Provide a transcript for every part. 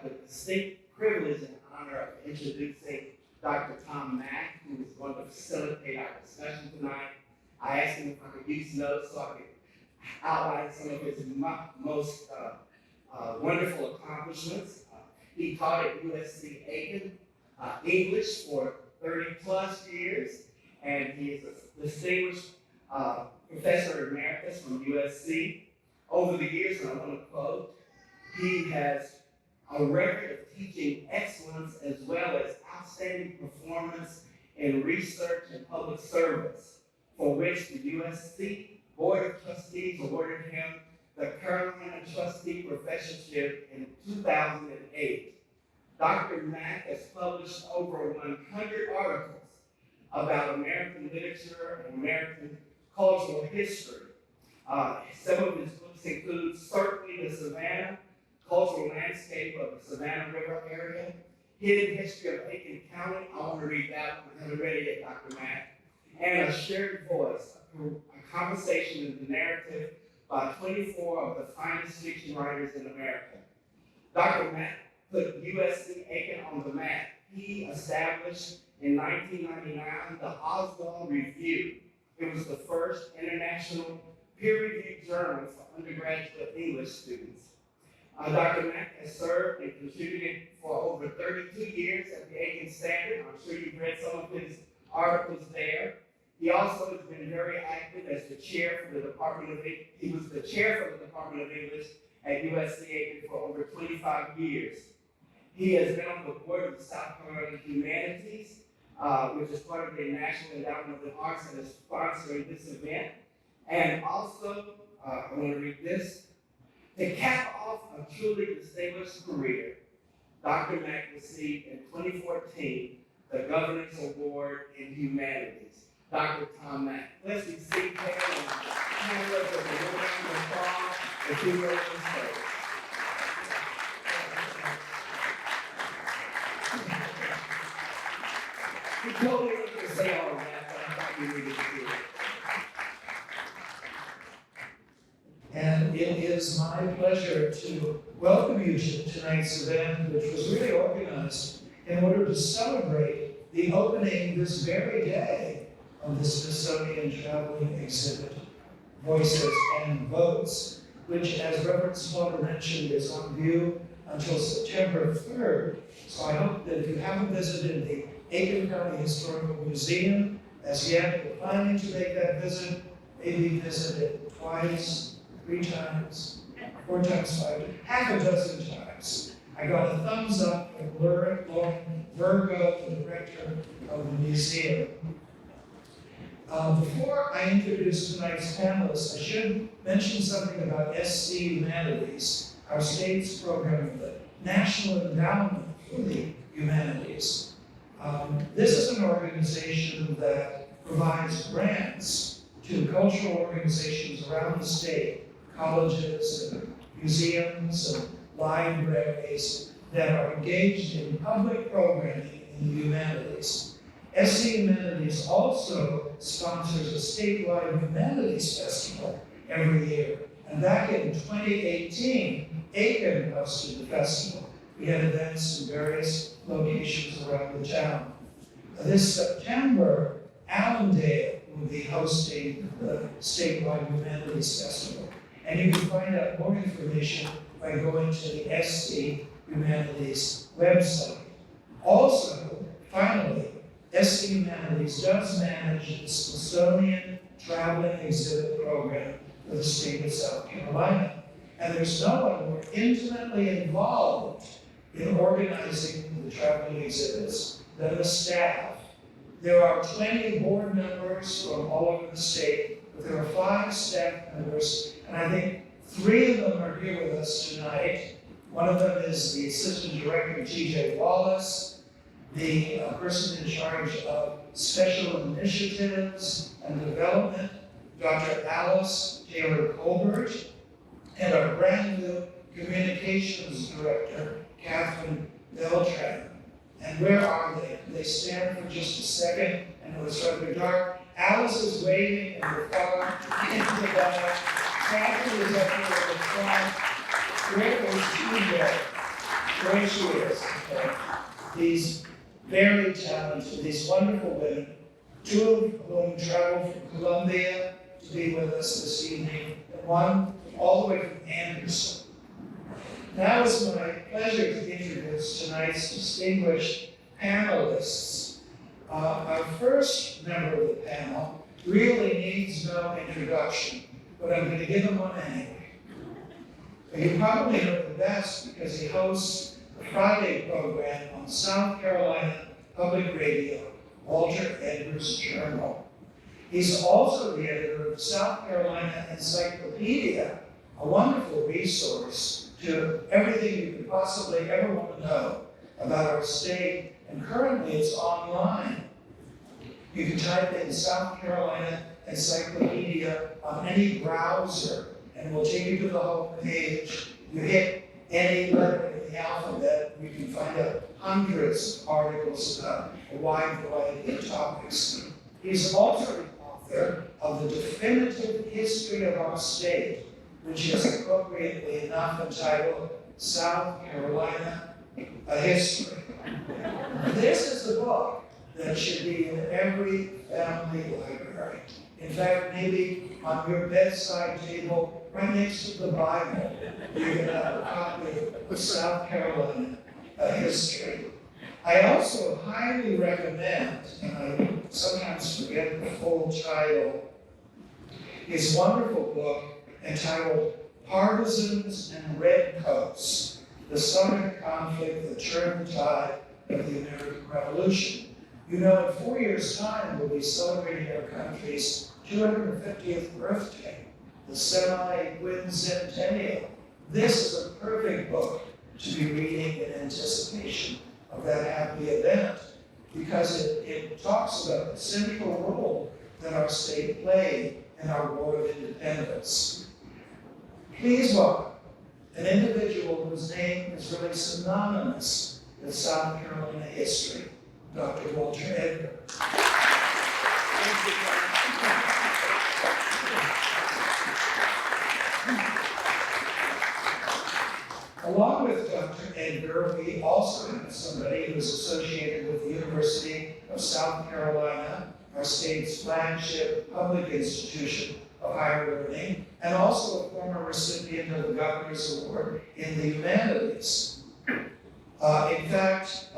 the distinct privilege and honor of introducing Dr. Tom Mack, who is going to facilitate our discussion tonight. I asked him if I could use notes so I could outline some of his most wonderful accomplishments. He taught at USC Aiken English for 30 plus years, and he is a distinguished professor emeritus from USC. Over the years, and I want to quote, he has a record of teaching excellence as well as outstanding performance in research and public service, for which the USC Board of Trustees awarded him the Carolina Trustee Professorship in 2008. Dr. Mack has published over 100 articles about American literature and American cultural history. Some of his books include Circling the Savannah, Cultural Landscape of the Savannah River Area, Hidden History of Aiken County. I want to read that one. I haven't read it yet, Dr. Mack. And A Shared Voice, a conversation in the narrative by 24 of the finest fiction writers in America. Dr. Mack put USC Aiken on the map. He established in 1999 the Oswald Review. It was the first international peer-reviewed journal for undergraduate English students. Dr. Mack has served and contributed for over 32 years at the Aiken Standard. I'm sure you've read some of his articles there. He also has been very active as the chair for the Department of English. He was the chair for the Department of English at USC Aiken for over 25 years. He has been on the board of the South Carolina Humanities, which is part of the National Endowment of the Arts and is sponsoring this event. And also, I want to read this. To cap off a truly distinguished career, Dr. Mack received in 2014 the Governance Award in Humanities. Dr. Tom Mack. Let's be seated there and hand up with a round of applause as he goes to stage. He told me not to say all of that, but I thought you needed to do it. And it is my pleasure to welcome you to tonight's event, which was really organized in order to celebrate the opening this very day of the Smithsonian Traveling Exhibit, Voices and Votes, which, as Reverend Slaughter mentioned, is on view until September 3rd. So I hope that if you haven't visited the Aiken County Historical Museum as yet, you're planning to make that visit, maybe visit it twice, 3 times, 4 times 5, half a dozen times. I got a thumbs up from Lauren Virgo, the director of the museum. Before I introduce tonight's panelists, I should mention something about SC Humanities, our state's program of the National Endowment for the Humanities. This is an organization that provides grants to cultural organizations around the state, colleges and museums and libraries that are engaged in public programming in the humanities. SC Humanities also sponsors a statewide humanities festival every year. And back in 2018, Aiken hosted the festival. We had events in various locations around the town. This September, Allendale will be hosting the statewide humanities festival. And you can find out more information by going to the SC Humanities website. Also, finally, SC Humanities does manage the Smithsonian Traveling Exhibit Program for the state of South Carolina. And there's no one more intimately involved in organizing the traveling exhibits than the staff. There are 20 board members from all over the state, but there are 5 staff members, and I think 3 of them are here with us tonight. One of them is the Assistant Director, T.J. Wallace, the person in charge of Special Initiatives and Development, Dr. Alice Taylor Colbert, and our brand new Communications Director, Catherine Beltran. And where are they? Can they stand for just a second? I know it's rather dark. Alice is waving in the far into the back. Catherine is up here at the front. Where is TJ? Here she is. Okay. These very talented, these wonderful women, two of whom traveled from Columbia to be with us this evening, and one all the way from Anderson. Now it's my pleasure to introduce tonight's distinguished panelists. Our first member of the panel really needs no introduction, but I'm going to give him one anyway. You probably know him best because he hosts the Friday program on South Carolina Public Radio, Walter Edgar's Journal. He's also the editor of the South Carolina Encyclopedia, a wonderful resource to everything you could possibly ever want to know about our state, and currently it's online. You can type in South Carolina Encyclopedia on any browser, and it will take you to the home page. You hit any letter in the alphabet, you can find out hundreds of articles about a wide variety of topics. He's also the author of the definitive history of our state, which is appropriately enough entitled South Carolina, A History. This is the book that should be in every family library. In fact, maybe on your bedside table, right next to the Bible, you can have a copy of South Carolina, A History. I also highly recommend, and I sometimes forget the full title, his wonderful book entitled Partisans and Redcoats, the Southern Conflict that Turned the Tide of the American Revolution. You know, in 4 years' time, we'll be celebrating our country's 250th birthday, the semi-quincentennial. This is a perfect book to be reading in anticipation of that happy event, because it talks about the central role that our state played in our War of Independence. Please welcome an individual whose name is really synonymous with South Carolina history, Dr. Walter Edgar. Along with Dr. Edgar, we also have somebody who's associated with the University of South Carolina, our state's flagship public institution of higher learning, and also a former recipient of the Governor's Award in the Humanities. In fact,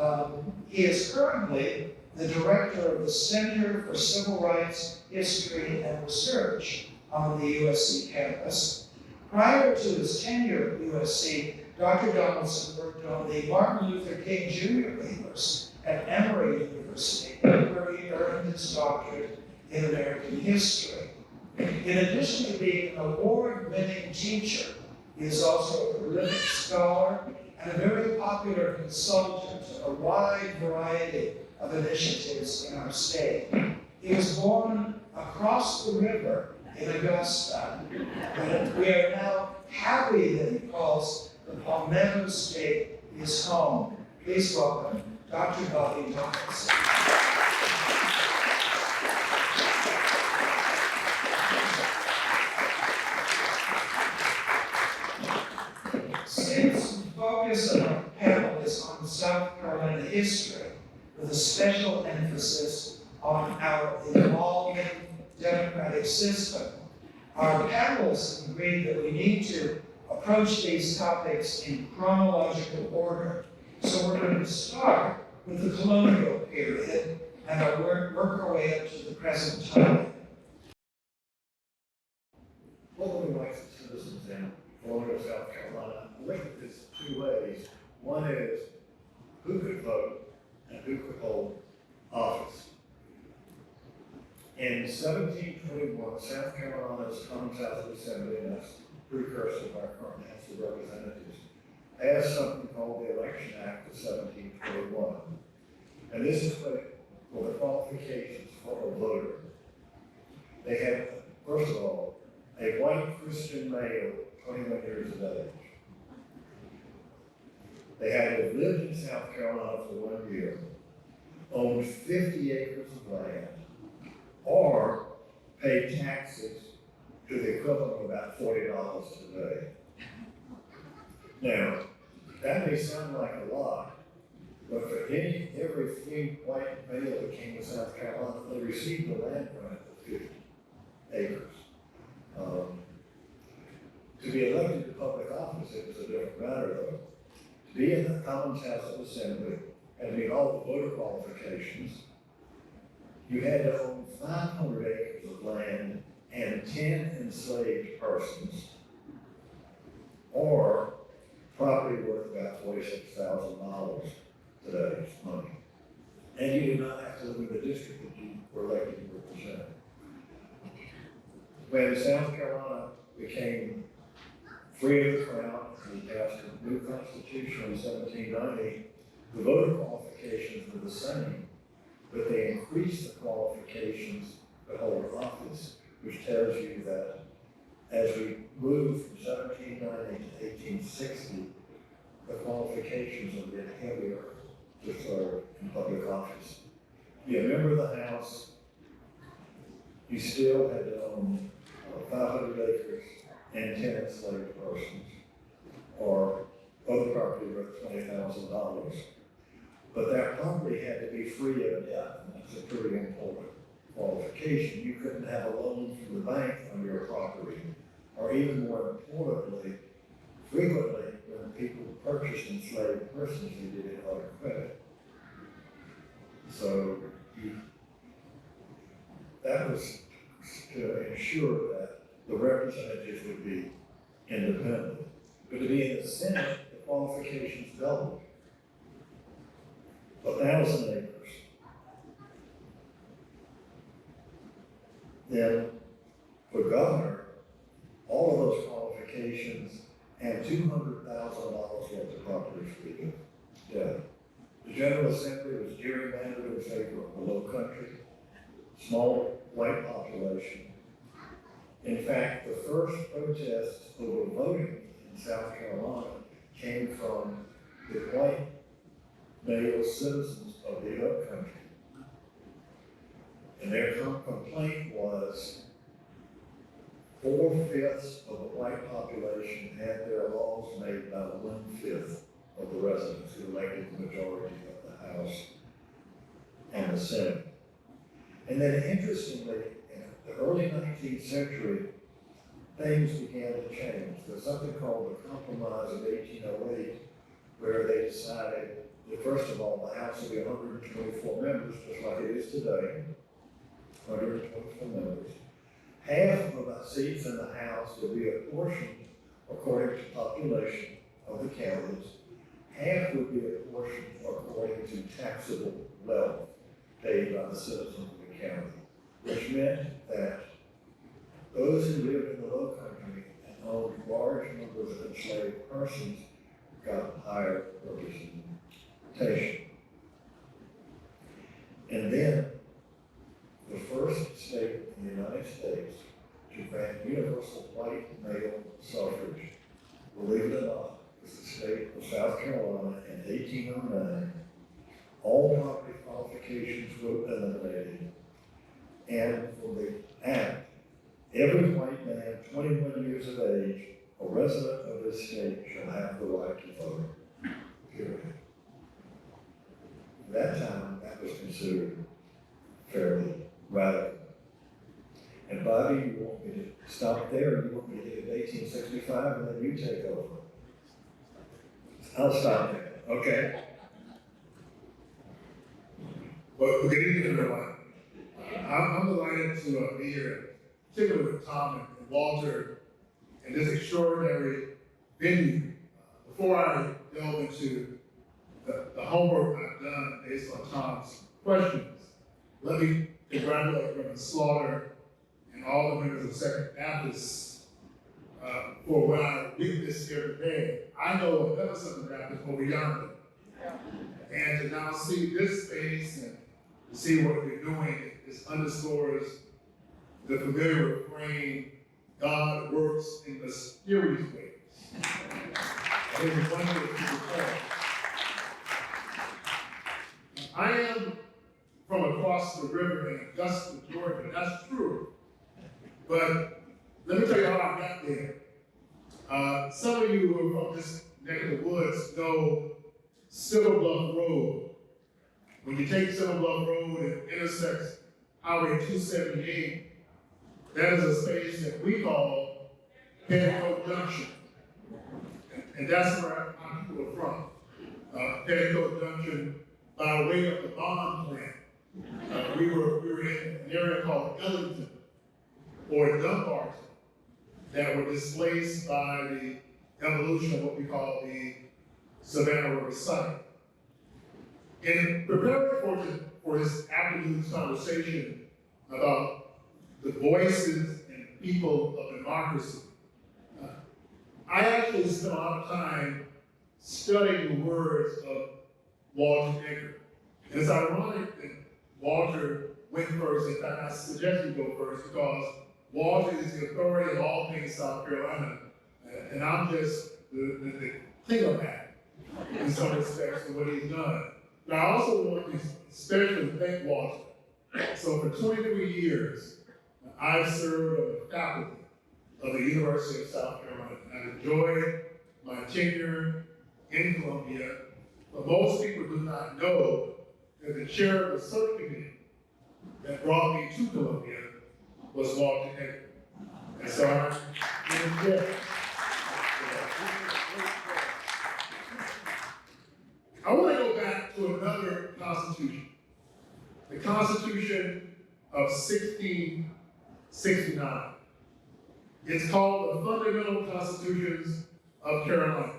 he is currently the director of the Center for Civil Rights, History, and Research on the USC campus. Prior to his tenure at USC, Dr. Donaldson worked on the Martin Luther King Jr. papers at Emory University, where he earned his doctorate in American history. In addition to being an award-winning teacher, he is also a prolific scholar and a very popular consultant to a wide variety of initiatives in our state. He was born across the river in Augusta, and we are now happy that he calls the Palmetto State his home. Please welcome Dr. Bobby Donaldson. Since the focus of our panel is on South Carolina history, with a special emphasis on our evolving democratic system, our panelists agreed that we need to approach these topics in chronological order. So we're going to start with the colonial period and work our way up to the present time. Welcome rights of citizens in colonial South Carolina. I look at this two ways. One is who could vote and who could hold office. In 1721, South Carolina's Commonwealth Assembly, and that's the precursor of our current House of Representatives, passed something called the Election Act of 1721. And this is what were the qualifications for a voter. They had, first of all, a white Christian male, 21 years of age. They had to have lived in South Carolina for 1 year, owned 50 acres of land, or pay taxes to the equivalent of about $40 today. Now, That may sound like a lot, but for every free white male that came to South Carolina, they received a land grant of 50 acres. To be elected to public office, it was a different matter though. To be in the Commons House of Assembly and meet all the voter qualifications, you had to own 500 acres of land and 10 enslaved persons, or property worth about $46,000 today's money. And you did not have to live in the district that you were elected to represent. When South Carolina became free of the crown, and we passed a new constitution in 1790, the voter qualifications were the same, but they increased the qualifications to hold office, which tells you that as we moved from 1790 to 1860, the qualifications are a bit heavier to serve in public office. You're a member of the House, you still had to own 500 acres and 10 enslaved persons, or other property worth $20,000. But that property had to be free of debt, and that's a pretty important qualification. You couldn't have a loan from the bank on your property, or even more importantly, frequently when people purchased enslaved persons, they did it on credit. So that was to ensure that the representatives would be independent. But to be in the Senate, the qualifications doubled. 1,000 acres. Then for governor, all of those qualifications and $200,000 worth of property freedom. The General Assembly was gerrymandered in favor of the Low Country, small white population. In fact, the first protest over voting in South Carolina came from the white male citizens of the Low Country. And their complaint was 4/5 of the white population had their laws made by 1/5 of the residents who elected the majority of the House and the Senate. And then interestingly, in the early 19th century, things began to change. There's something called the Compromise of 1808, where they decided that first of all, the House would be 124 members, just like it is today, 124 members. Half of the seats in the House would be apportioned according to population of the counties. Half would be apportioned according to taxable wealth paid by the citizens of the county, which meant that those who lived in the Low Country and owned large numbers of enslaved persons got higher representation. And then the first state in the United States to grant universal white male suffrage, believe it or not, was the state of South Carolina in 1809. All property qualifications were eliminated, and for the act, every white man 21 years of age, a resident of this state, shall have the right to vote. Period. At that time, that was considered fairly radical. And Bobby, you want me to stop there, or you want me to get to 1865 and then you take over? I'll stop there, okay? Well, good evening, everyone. I'm delighted to be here, particularly with Tom and Walter, in this extraordinary venue. Before I delve into the homework I've done based on Tom's questions, let me congratulate Reverend Slaughter and all the members of Second Baptist for what I witnessed here today. I know another Southern Baptist over yonder. And to now see this space and to see what you're doing, this underscores the familiar refrain, God works in mysterious ways. It is wonderful to recall. I am from across the river in Augusta, Georgia. That's true. But let me tell you how I got there. Some of you who are from this neck of the woods know Silver Bluff Road. When you take Silver Bluff Road and intersects Highway 278, that is a space that we call Petticoat Junction. And that's where our people are from. Petticoat Junction, by way of the bond plant. We were in an area called Ellington or Dumbarton that were displaced by the evolution of what we call the Savannah River site. In preparing for this afternoon's conversation about the voices and people of democracy, I actually spent a lot of time studying the words of Walter Edgar. And it's ironic that Walter went first. In fact, I suggest you go first because Walter is the authority of all things South Carolina. And I'm just the diplomat in some respects for what he's done. But I also want to especially thank Walter. So for 23 years, I've served on the faculty of the University of South Carolina. I've enjoyed my tenure in Columbia, but most people do not know that the chair of the search committee that brought me to Columbia was Walter Aiken. And so I'm in debt. I want to go back to another constitution, the Constitution of 1669. It's called the Fundamental Constitutions of Carolina.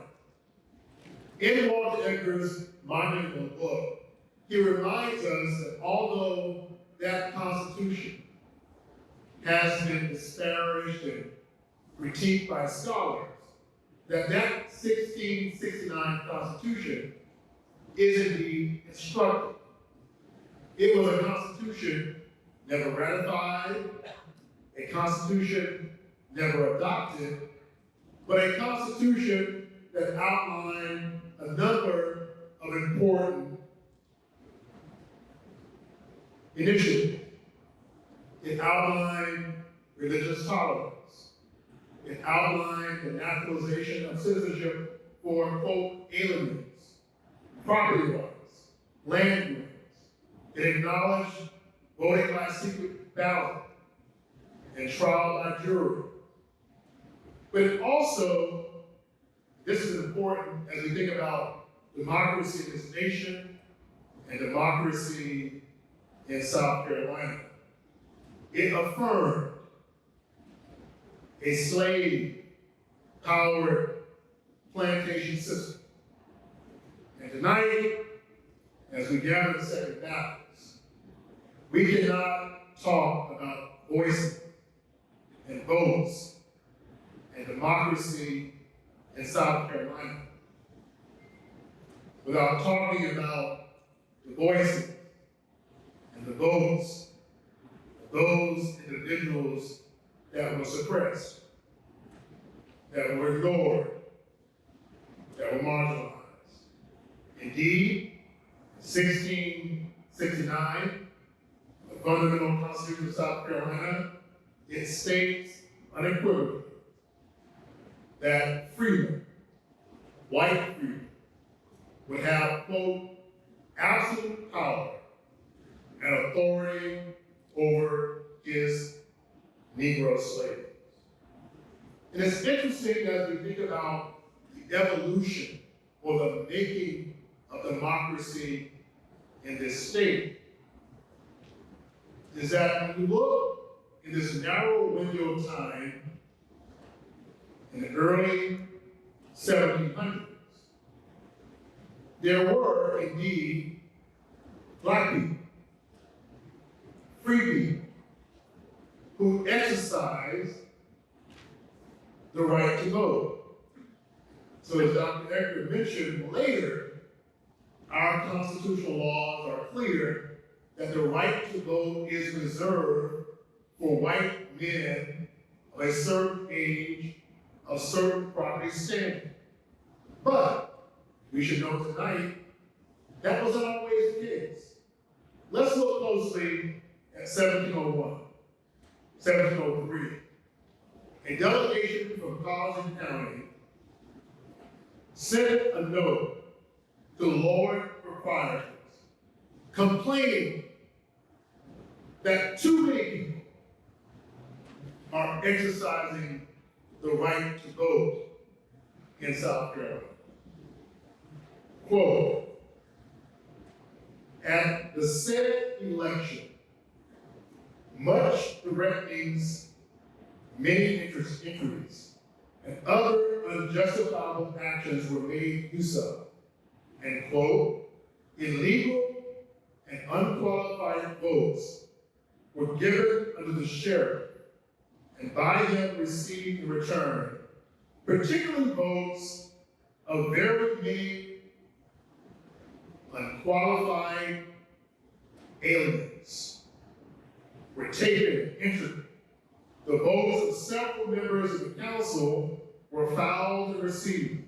In Walter Edgar's monumental book, he reminds us that although that Constitution has been disparaged and critiqued by scholars, that 1669 Constitution is indeed instructive. It was a Constitution never ratified, a Constitution never adopted, but a Constitution that outlined a number of important initiatives. It outlined religious tolerance. It outlined the naturalization of citizenship for, quote, aliens, property rights, land grants. It acknowledged voting by secret ballot and trial by jury. But it also, this is important as we think about democracy in this nation and democracy in South Carolina. It affirmed a slave-powered plantation system. And tonight, as we gather the Second Baptist, we cannot talk about voices and votes and democracy in South Carolina without talking about the voices and the votes of those individuals that were suppressed, that were ignored, that were marginalized. Indeed, 1669, the Fundamental Constitution of South Carolina, it states unequivocally that freedom, white freedom, would have, quote, absolute power and authority over his Negro slaves. And it's interesting as we think about the evolution or the making of democracy in this state, is that when you look in this narrow window of time in the early 1700s, there were indeed black people, free people, who exercised the right to vote. So as Dr. Edgar mentioned later, our constitutional laws are clear that the right to vote is reserved for white men of a certain age, of certain property standing. But we should know tonight that wasn't always the case. Let's look closely at 1701, 1703. A delegation from College County sent a note to Lord proprietors complaining that too many people are exercising the right to vote in South Carolina. Quote, at the said election, much threatenings, many injuries, and other unjustifiable actions were made use of, and quote, illegal and unqualified votes were given under the sheriff and by him received in return, particularly votes of very many unqualified aliens were taken and entered. The votes of several members of the council were found and received.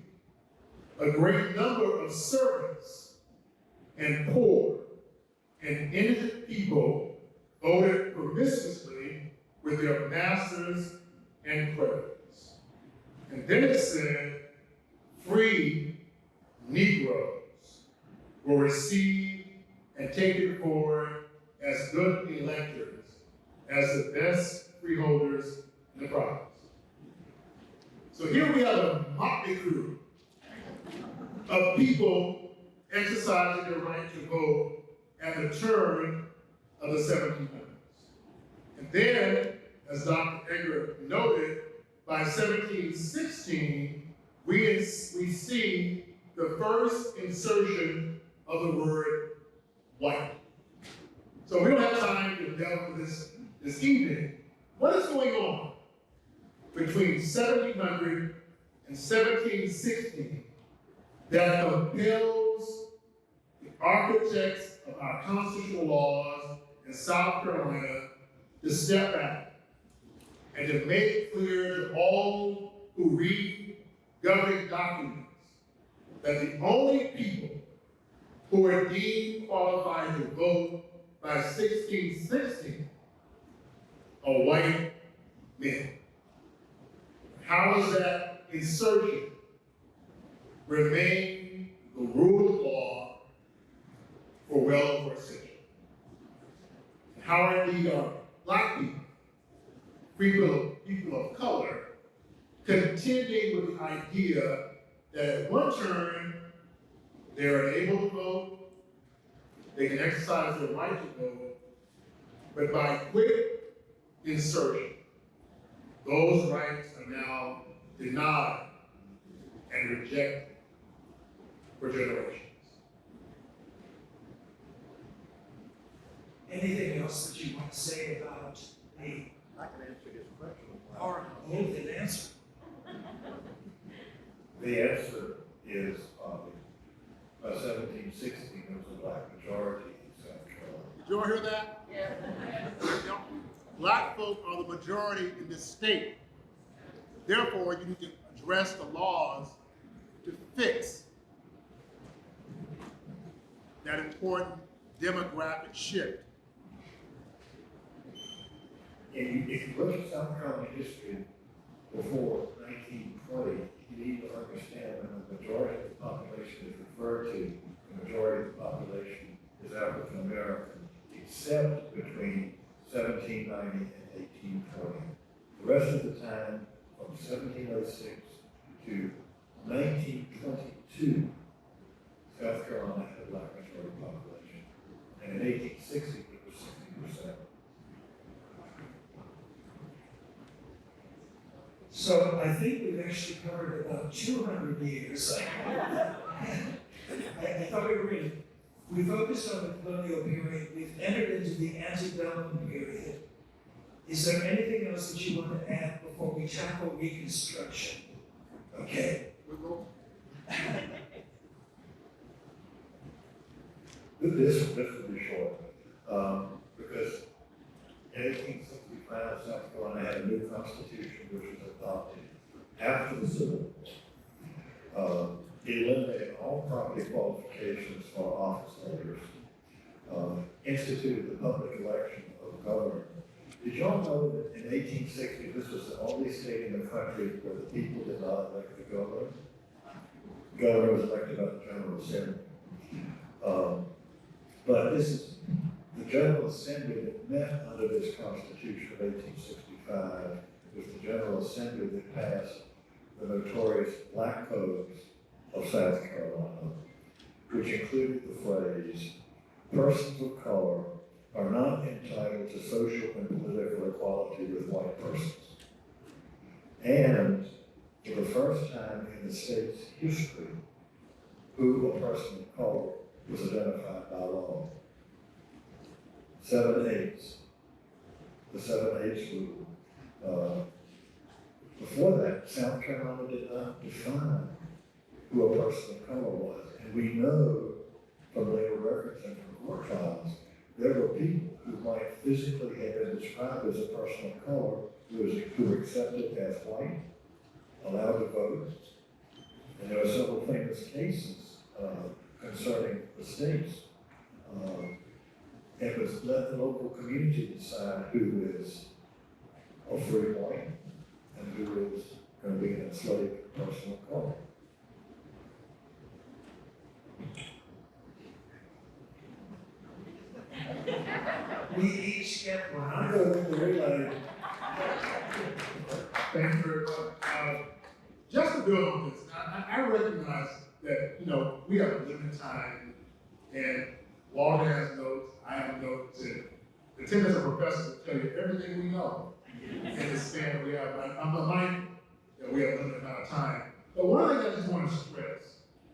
A great number of servants and poor and indigent people voted promiscuously with their masters and creditors. And then it said, free Negroes were received and taken forward as good electors, as the best freeholders in the province. So here we have a motley crew of people exercising their right to vote at the turn of the 1700s. And then, as Dr. Edgar noted, by 1716, we see the first insertion of the word white. So we don't have time to delve into this evening. What is going on between 1700 and 1716 that compels the architects of our constitutional laws in South Carolina to step back and to make it clear to all who read governing documents that the only people who are deemed qualified to vote by 1616 are white men? How does that insertion remain the rule of law for well over a century? How indeed are Black people of color, contending with the idea that at one turn they are able to vote, they can exercise their right to vote, but by quick insertion, those rights are now denied and rejected for generations. Anything else that you want to say about the, I can answer this question. or hold the answer? The answer is, by 1760, there was a Black majority in South Carolina. Did you all hear that? Yeah. Black folk are the majority in this state. Therefore, you need to address the laws to fix that important demographic shift. And if you look at South Carolina history before 1920, you need to understand when the majority of the population is referred to, the majority of the population is African American, except between 1790 and 1820. The rest of the time, from 1706 to 1922, South Carolina had a Black majority population. And in 1860, it was 60%. So I think we've actually covered about 200 years. I thought we focused on the colonial period, we've entered into the antebellum period. Is there anything else that you want to add before we tackle Reconstruction? Okay. This will be short, because in 1865, South Carolina had a new constitution which was adopted after the Civil War. It eliminated all property qualifications for office holders, instituted the public election of governor. Did y'all know that in 1860, this was the only state in the country where the people did not elect the governor? governor was elected by the General Assembly. But this is the General Assembly that met under this Constitution of 1865. It was the General Assembly that passed the notorious Black Codes of South Carolina, which included the phrase, persons of color are not entitled to social and political equality with white persons. And for the first time in the state's history, who a person of color was identified by law. 7/8, the 7/8 rule. Before that, South Carolina did not define who a person of color was. And we know from legal records and from court trials, there were people who might physically have been described as a person of color who were accepted as white, allowed to vote. And there are several famous cases concerning the states. It was let the local community decide who is a free white and who is going to be an enslaved person of color. We each get one. I'm going to relay. Thank you very much. Just to build on this, I recognize that, we have limited time, and Walter has notes, I have notes, and the tendency of professors will tell you everything we know in the span that we have. I'm mindful that we have a limited amount of time. But one thing I just want to stress,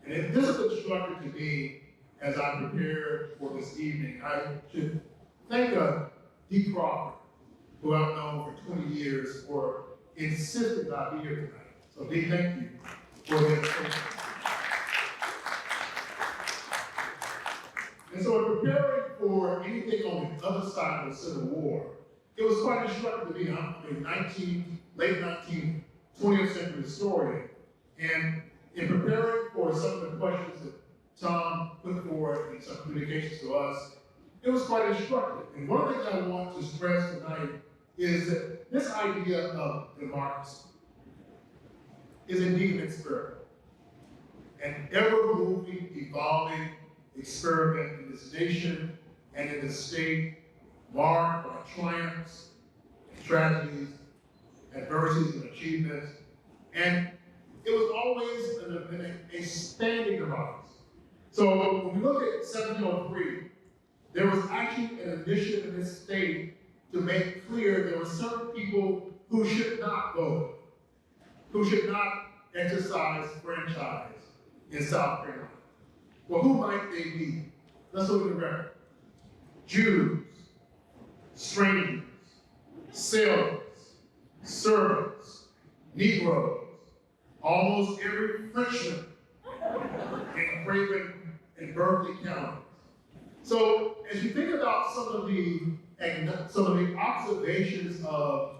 and this is instructive to me as I prepare for this evening, I should thank D. Crawford, who I've known for 20 years, for insisting that I be here tonight. So D, thank you for the invitation. And so in preparing for anything on the other side of the Civil War, it was quite instructive to me. I'm a late 19th, 20th century historian. And in preparing for some of the questions that Tom put forward in some communications to us, it was quite instructive. And one of the things I want to stress tonight is that this idea of democracy is indeed an experiment. An ever-moving, evolving experiment in this nation and in this state, marked by triumphs, tragedies, adversities, and achievements. And it was always an expanding democracy. So when we look at 1703, there was actually an initiative in this state to make clear there were certain people who should not vote, who should not exercise franchise in South Carolina. Well, who might they be? Let's look at the record. Jews, strangers, sailors, servants, Negroes, almost every Frenchman in Craven and Berkeley counties. So as you think about some of the observations of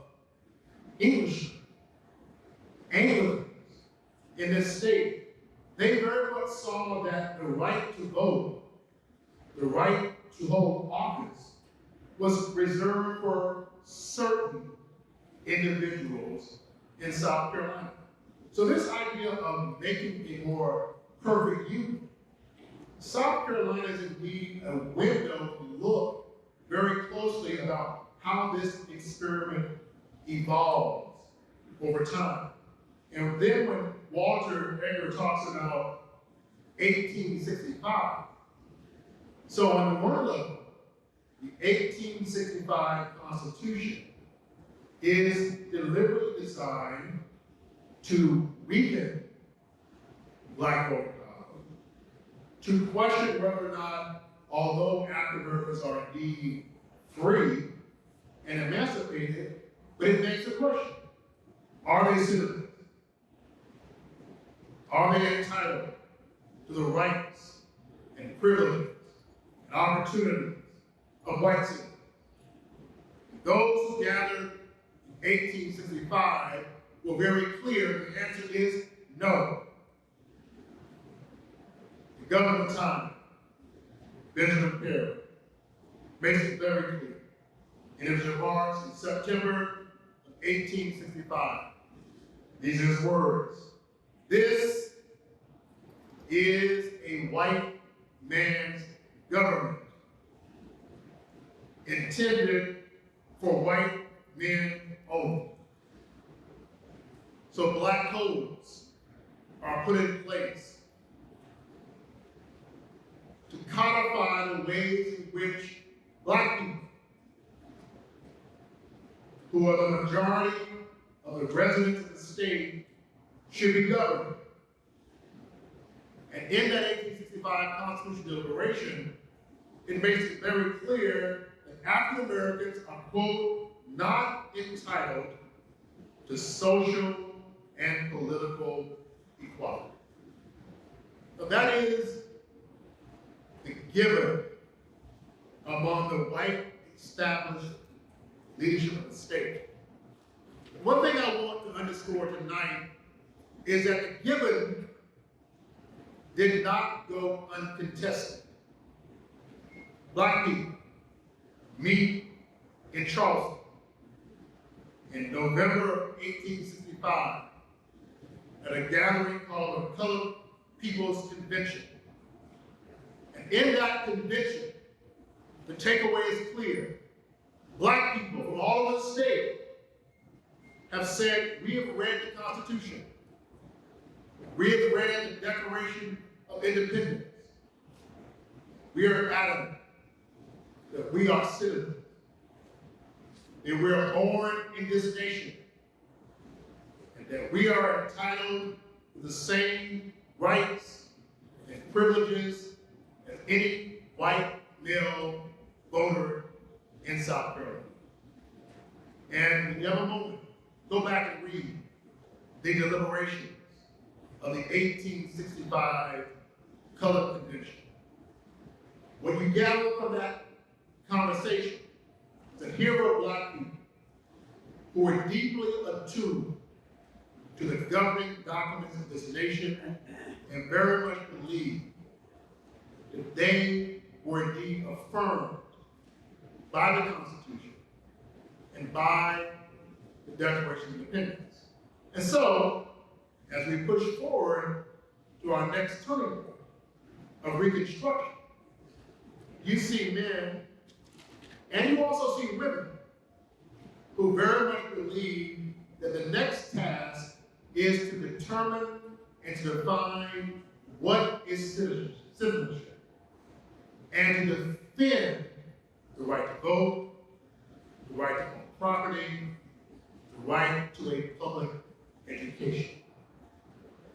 Englishmen, Anglicans in this state, they very much saw that the right to vote, the right to hold office, was reserved for certain individuals in South Carolina. So this idea of making a more perfect union, South Carolina is indeed a window to look very closely about how this experiment evolves over time. And then when Walter Edgar talks about 1865, so on the one level, the 1865 Constitution is deliberately designed to weaken Black voting power, to question whether or not, although African Americans are indeed free and emancipated, but it begs the question, are they citizens? Are they entitled to the rights and privileges and opportunities of white citizens? Those who gathered in 1865 were very clear. The answer is no. The governor of the time, Benjamin Perry, makes it very clear in his remarks in September of 1865. These are his words. This is a white man's government, intended for white men only. So black codes are put in place to codify the ways in which black people, who are the majority of the residents of the state, should be governed. And in that 1865 Constitutional Declaration, it makes it very clear that African Americans are, quote, not entitled to social and political equality. So that is the given among the white established leadership of the state. One thing I want to underscore tonight is that the given did not go uncontested. Black people meet in Charleston in November 1865 at a gathering called the Colored People's Convention. And in that convention, the takeaway is clear. Black people from all over the state have said, we have read the Constitution. We have read the Declaration of Independence. We are adamant that we are citizens, that we are born in this nation, and that we are entitled to the same rights and privileges as any white male voter in South Carolina. And if you have a moment, go back and read the deliberations of the 1865 Colored Convention. What you gather from that conversation is that here were black people who were deeply attuned to the governing documents of this nation and very much believed that they were indeed affirmed by the Constitution and by the Declaration of Independence. And so, as we push forward to our next turning point of Reconstruction, you see men, and you also see women, who very much believe that the next task is to determine and to define what is citizenship, and to defend the right to vote, the right to own property, the right to a public education.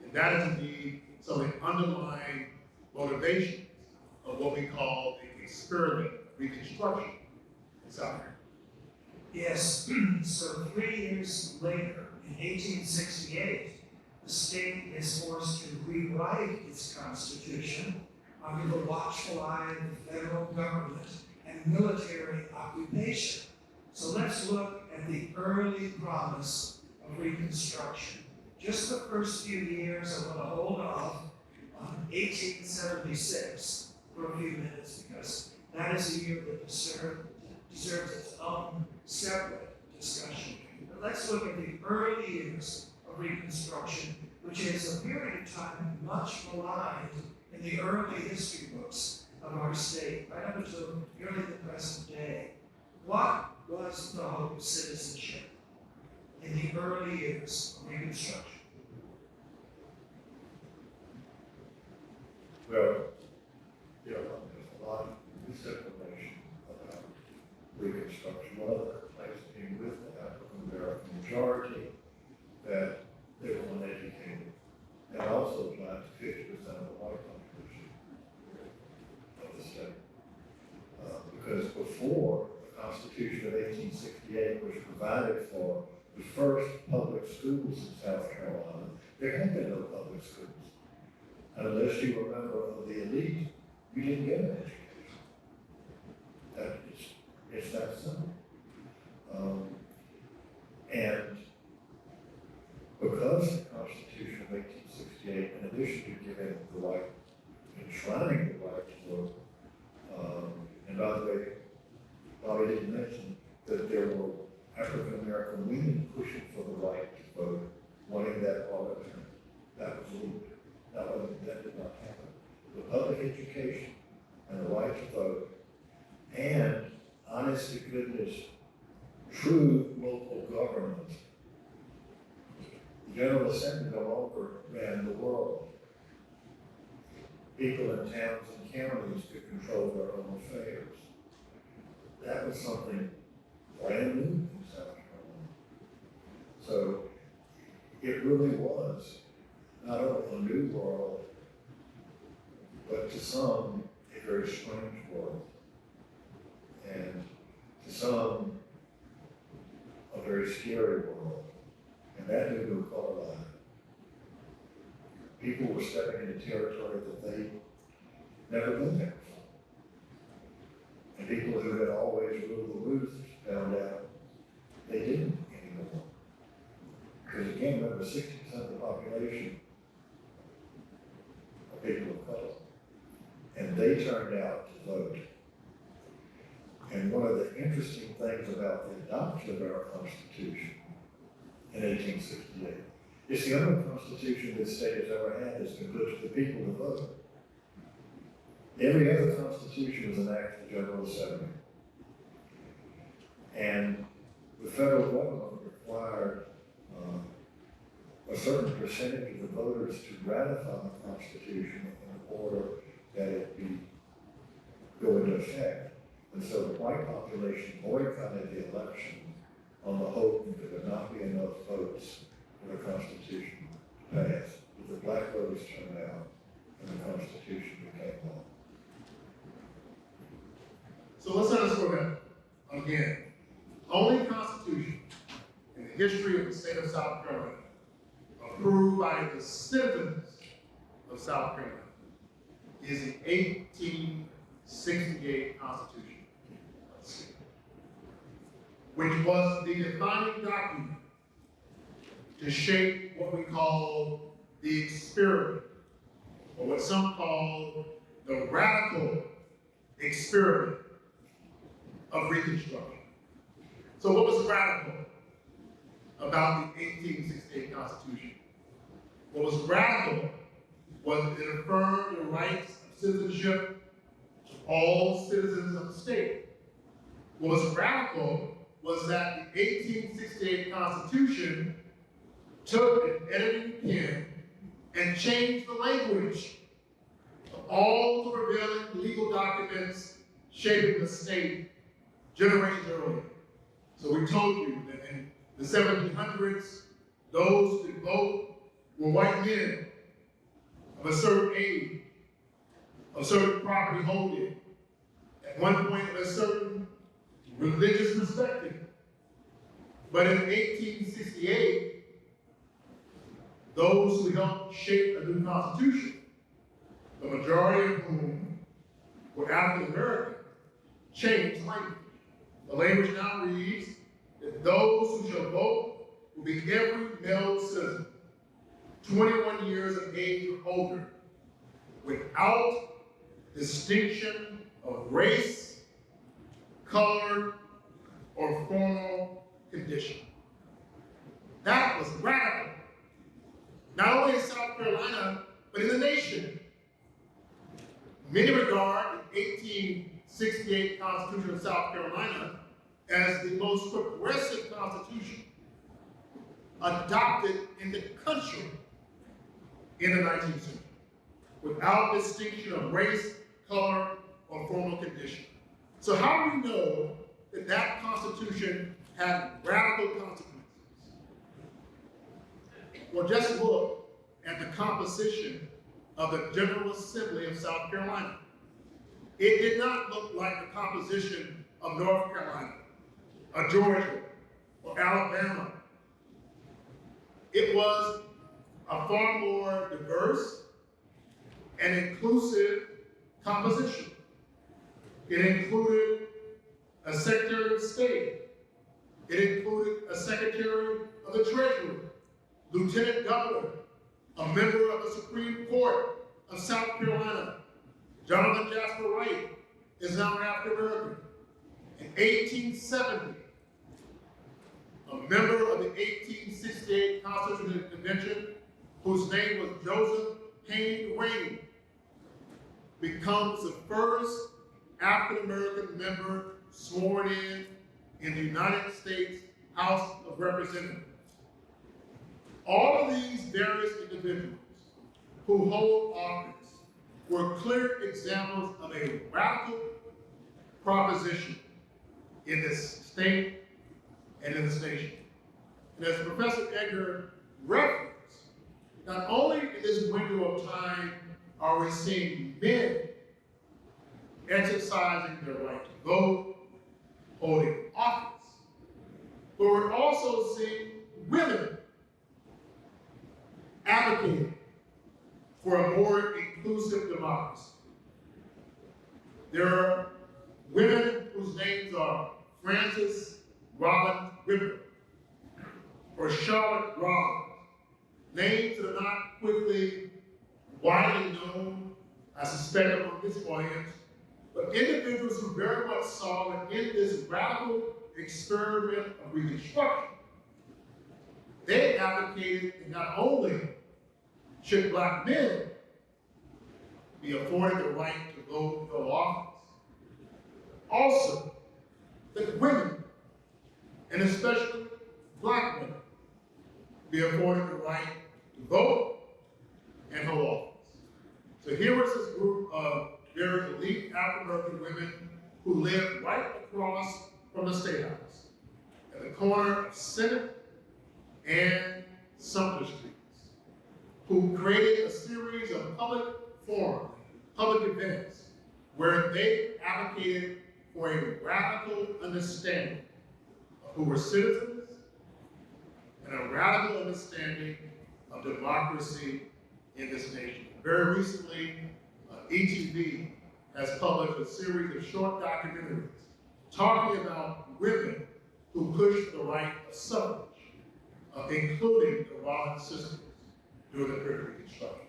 And that is indeed some of the underlying motivations of what we call the experiment of Reconstruction in South Carolina. Yes, so 3 years later, in 1868, the state is forced to rewrite its constitution under the watchful eye of the federal government and military occupation. So let's look at the early promise of Reconstruction. Just the first few years, I want to hold off on 1876 for a few minutes, because that is a year that deserves its own separate discussion. But let's look at the early years of Reconstruction, which is a period of time much maligned in the early history books of our state, right up until nearly the present day. What was the hope of citizenship in the early years of Reconstruction? Well, there's a lot of misinformation about Reconstruction. One of the complaints came with the African American majority that they were uneducated, and also applied to 50% of the white population of the state. Because before the Constitution of 1868, which provided for the first public schools in South Carolina, there had been no public schools. And unless you were a member of the elite, you didn't get an education. It's that simple. And because the Constitution of 1868, in addition to giving the right, enshrining the right to vote, and by the way, Bobby didn't mention that there were African American women pushing for the right to vote, wanting that parliament. That was moved. That did not happen. right to vote, and honest to goodness, true local government. The General Assembly no longer ran the world. People in towns and counties could control their own affairs. That was something brand new in South Carolina. So it really was not only a new world, but to some, a very strange world. And to some, a very scary world. And that new New Carolina. People were stepping into territory that they never been there before. And people who had always ruled the roost found out they didn't anymore. Because again, remember, 60% of the population are people of color. And they turned out to vote. And one of the interesting things about the adoption of our Constitution in 1868, it's the only constitution this state has ever had that's been put to the people to vote. Every other constitution was an act of the General Assembly. And the federal government required a certain percentage of the voters to ratify the Constitution in order that it go into effect. And so the white population boycotted the election on the hope that there would not be enough votes for the Constitution to pass. But the black voters turned out and the Constitution became law. So let's underscore that again. Only Constitution in the history of the state of South Carolina approved by the citizens of South Carolina is the 1868 Constitution, which was the defining document to shape what we call the experiment, or what some call the radical experiment of Reconstruction. So what was radical about the 1868 Constitution? What was radical was that it affirmed the rights of citizenship to all citizens of the state. What was radical was that the 1868 Constitution took an editing pen and changed the language of all the prevailing legal documents shaping the state generations earlier. So we told you that in the 1700s, those who could vote were white men of a certain age, of certain property holding, at one point of a certain religious perspective. But in 1868, those who helped shape a new constitution, the majority of whom were African American, changed language. The language now reads that those who shall vote will be every male citizen, 21 years of age or older, without distinction of race, color, or formal condition. That was radical. Not only in South Carolina, but in the nation. Many regard the 1868 Constitution of South Carolina as the most progressive constitution adopted in the country in the 19th century, without distinction of race, color, or formal condition. So how do we know that that Constitution had radical consequences? Well, just look at the composition of the General Assembly of South Carolina. It did not look like the composition of North Carolina, or Georgia, or Alabama. It was a far more diverse and inclusive composition. It included a Secretary of State. It included a Secretary of the Treasury, Lieutenant Governor, a member of the Supreme Court of South Carolina. Jonathan Jasper Wright is now an African American. In 1870, a member of the 1868 Constitutional Convention, whose name was Joseph Payne Rainey, becomes the first African-American member sworn in the United States House of Representatives. All of these various individuals who hold office were clear examples of a radical proposition in this state and in this nation. And as Professor Edgar referenced, not only in this window of time are we seeing men exercising their right to vote, holding office, but we're also seeing women advocating for a more inclusive democracy. There are women whose names are Frances Robin Ripper or Charlotte Rollins, names that are not quickly widely known, I suspect, among this audience, but individuals who very much saw that in this radical experiment of Reconstruction, they advocated that not only should Black men be afforded the right to vote and fill office, also that women, and especially Black women, be afforded the right to vote and hold office. So here was this group of very elite African-American women who lived right across from the State House, at the corner of Senate and Sumter Streets, who created a series of public forums, public events, where they advocated for a radical understanding of who were citizens and a radical understanding of democracy in this nation. Very recently, ETV has published a series of short documentaries talking about women who pushed the right of suffrage, including the Rollins sisters during the period of Reconstruction.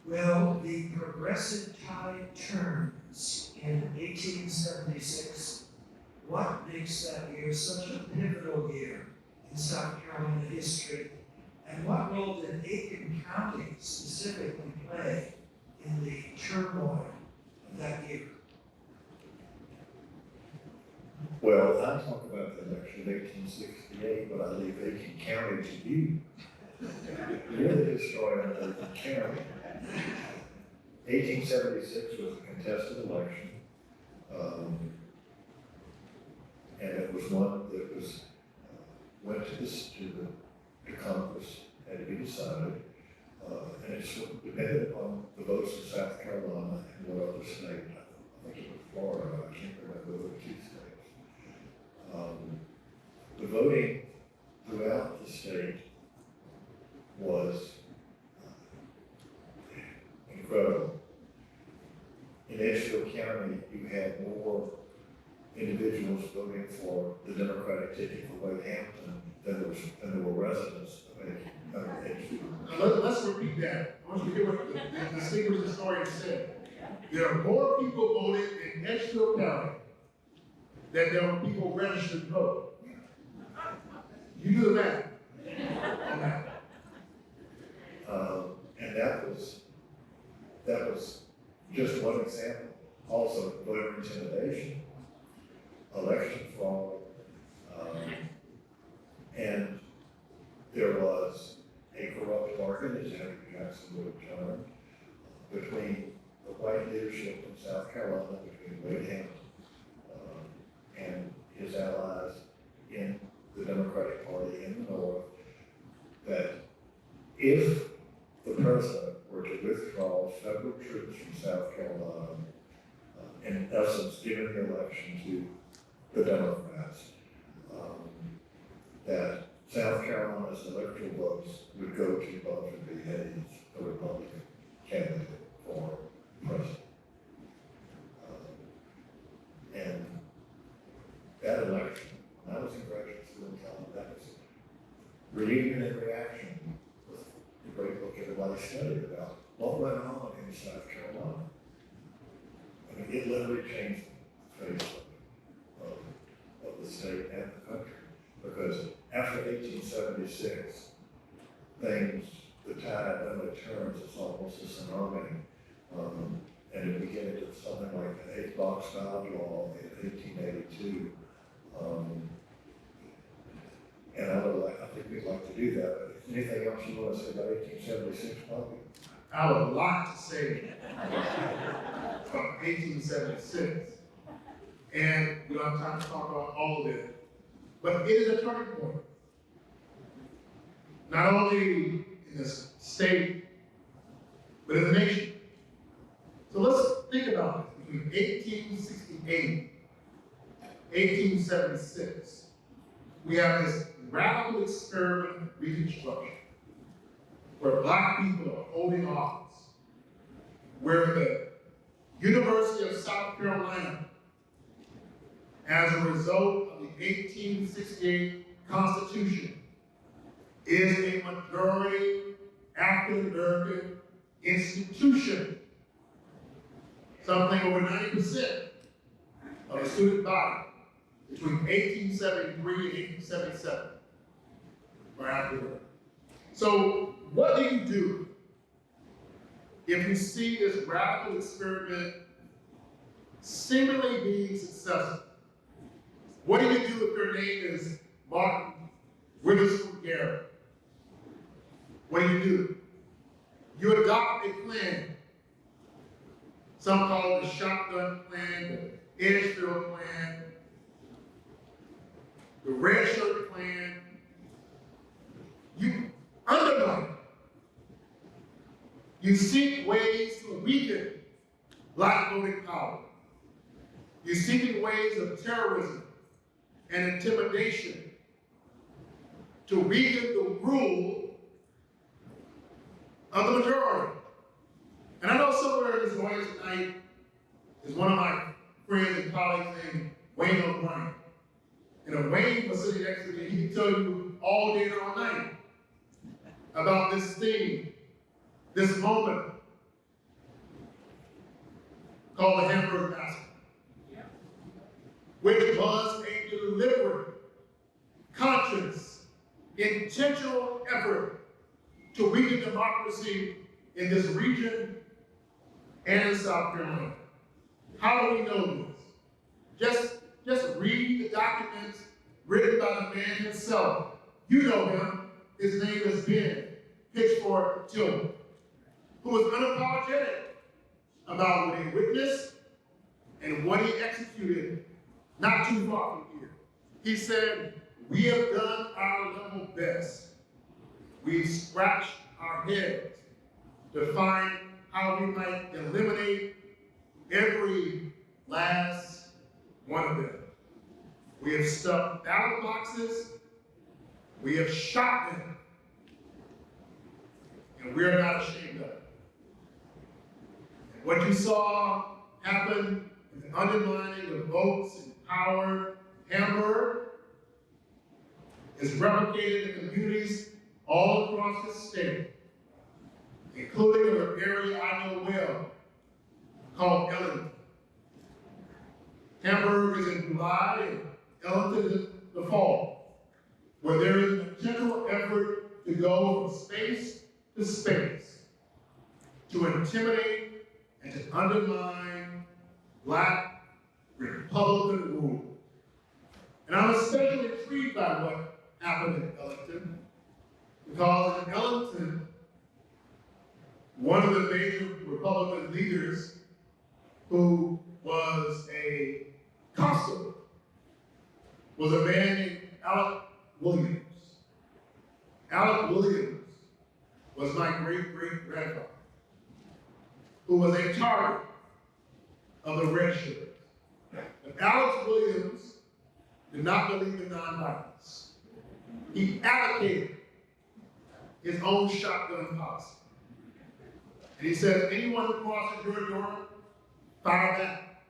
Well, the progressive tide turns in 1876. What makes that year such a pivotal year in South Carolina history? And what role did Aiken County specifically play in the turmoil of that year? Well, I talk about the election of 1868, but I leave Aiken County to you. You're the historian of Aiken County. 1876 was a contested election, and it was one that was went to the Congress, had to be decided, and it's depended upon the votes of South Carolina and what other state. I think it was Florida. I can't remember the two states. The voting throughout the state was incredible. In Edgefield County, you had more individuals voting for the Democratic ticket for Wade Hampton than there were residents of Edgefield. Now let's repeat that. I want you to hear what the distinguished historian said. There are more people voted in Edgefield County than there were people registered to vote. You do the math on that. And that was just one example. Also, voter intimidation, election fraud, and there was a corrupt bargain, as Henry Jackson would have termed, between the white leadership in South Carolina, between Wade Hampton and his allies in the Democratic Party in the North, that if the president were to withdraw federal troops from South Carolina, in essence giving the election to the Democrats, that South Carolina's electoral votes would go to Butler B. Hayes, the Republican candidate for president. And that election, when I was in graduate school in college, that was reunion and reaction with the great book everybody studied about what went on in South Carolina. I mean, it literally changed the face of the state and the country. Because after 1876, the tide only turns, it's almost a tsunami. And if we get into something like Sarbanes-Oxnard law in 1882. And I think we'd like to do that, but anything else you want to say about 1876, Bobby? I have a lot to say from 1876. And we don't have time to talk about all of it. But it is a turning point. Not only in the state, but in the nation. So let's think about it. Between 1868 and 1876, we have this radical experiment Reconstruction, where Black people are holding office, where the University of South Carolina, as a result of the 1868 Constitution, is a majority African-American institution. Something over 90% of the student body between 1873 and 1877 were African-American. So what do you do if you see this radical experiment seemingly being successful? What do you do if your name is Martin Witherspoon Garrett? What do? You adopt a plan. Some call it the shotgun plan, the Edgefield plan, the red shirt plan. You undermine it. You seek ways to weaken Black voting power. You're seeking ways of terrorism and intimidation to weaken the rule of the majority. And I know somewhere in this audience tonight is one of my friends and colleagues named Wayne O'Brien. And if Wayne was sitting next to me, he could tell you all day and all night about this thing, this moment called the Hamburg Massacre, which was a deliberate, conscious, intentional effort to weaken democracy in this region and in South Carolina. How do we know this? Just read the documents written by the man himself. You know him. His name is Ben Pitchfork Tillman, who was unapologetic about what he witnessed and what he executed not too far from here. He said, "We have done our level best. We've scratched our heads to find how we might eliminate every last one of them. We have stuffed ballot boxes, we have shot them, and we are not ashamed of it." And what you saw happen in the undermining of votes and power in Hamburg is replicated in communities all across the state, including an area I know well called Ellington. Hamburg is in July and Ellington is in the fall, where there is an intentional effort to go from space to space, to intimidate and to undermine Black Republican rule. And I'm especially intrigued by what happened in Ellington, because in Ellington, one of the major Republican leaders who was a constable was a man named Alec Williams. Alec Williams was my great-great-grandfather, who was a target of the red shirts. And Alec Williams did not believe in nonviolence. He advocated his own shotgun policy. And he said, anyone who crosses your door, fire back.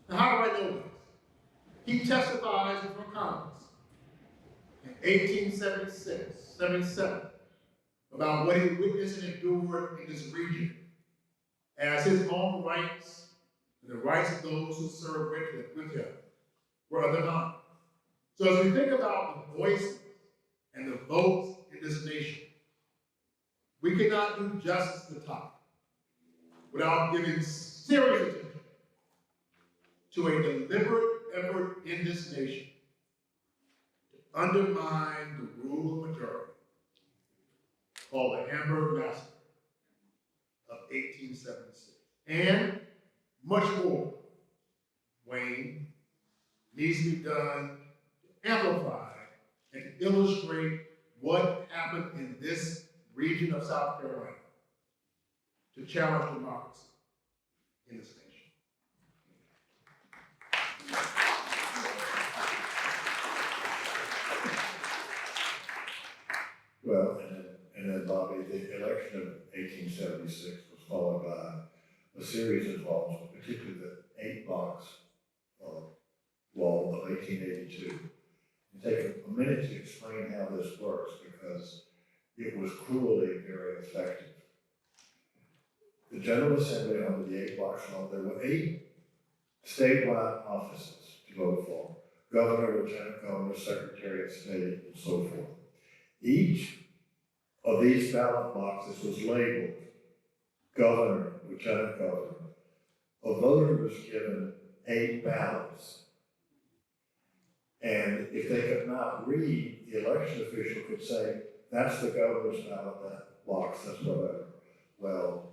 Now, how do I know this? He testifies before Congress in 1876, 77, about what he witnessed and endured in this region as his own rights and the rights of those who served with him were undermined. So as we think about the voices and the votes in this nation, we cannot do justice to the topic without giving serious attention to a deliberate effort in this nation to undermine the rule of majority called the Hamburg Massacre of 1876. And much more, Wayne, needs to be done to amplify and illustrate what happened in this region of South Carolina to challenge democracy in this nation. Well, and then Bobby, the election of 1876 was followed by a series of laws, particularly the 8-box law of 1882. And take a minute to explain how this works because it was cruelly very effective. The General Assembly under the 8-box law, there were 8 statewide offices to vote for: governor, lieutenant governor, secretary of state, and so forth. Each of these ballot boxes was labeled governor, lieutenant governor. A voter was given 8 ballots. And if they could not read, the election official could say, that's the governor's ballot, that box, that's whatever. Well,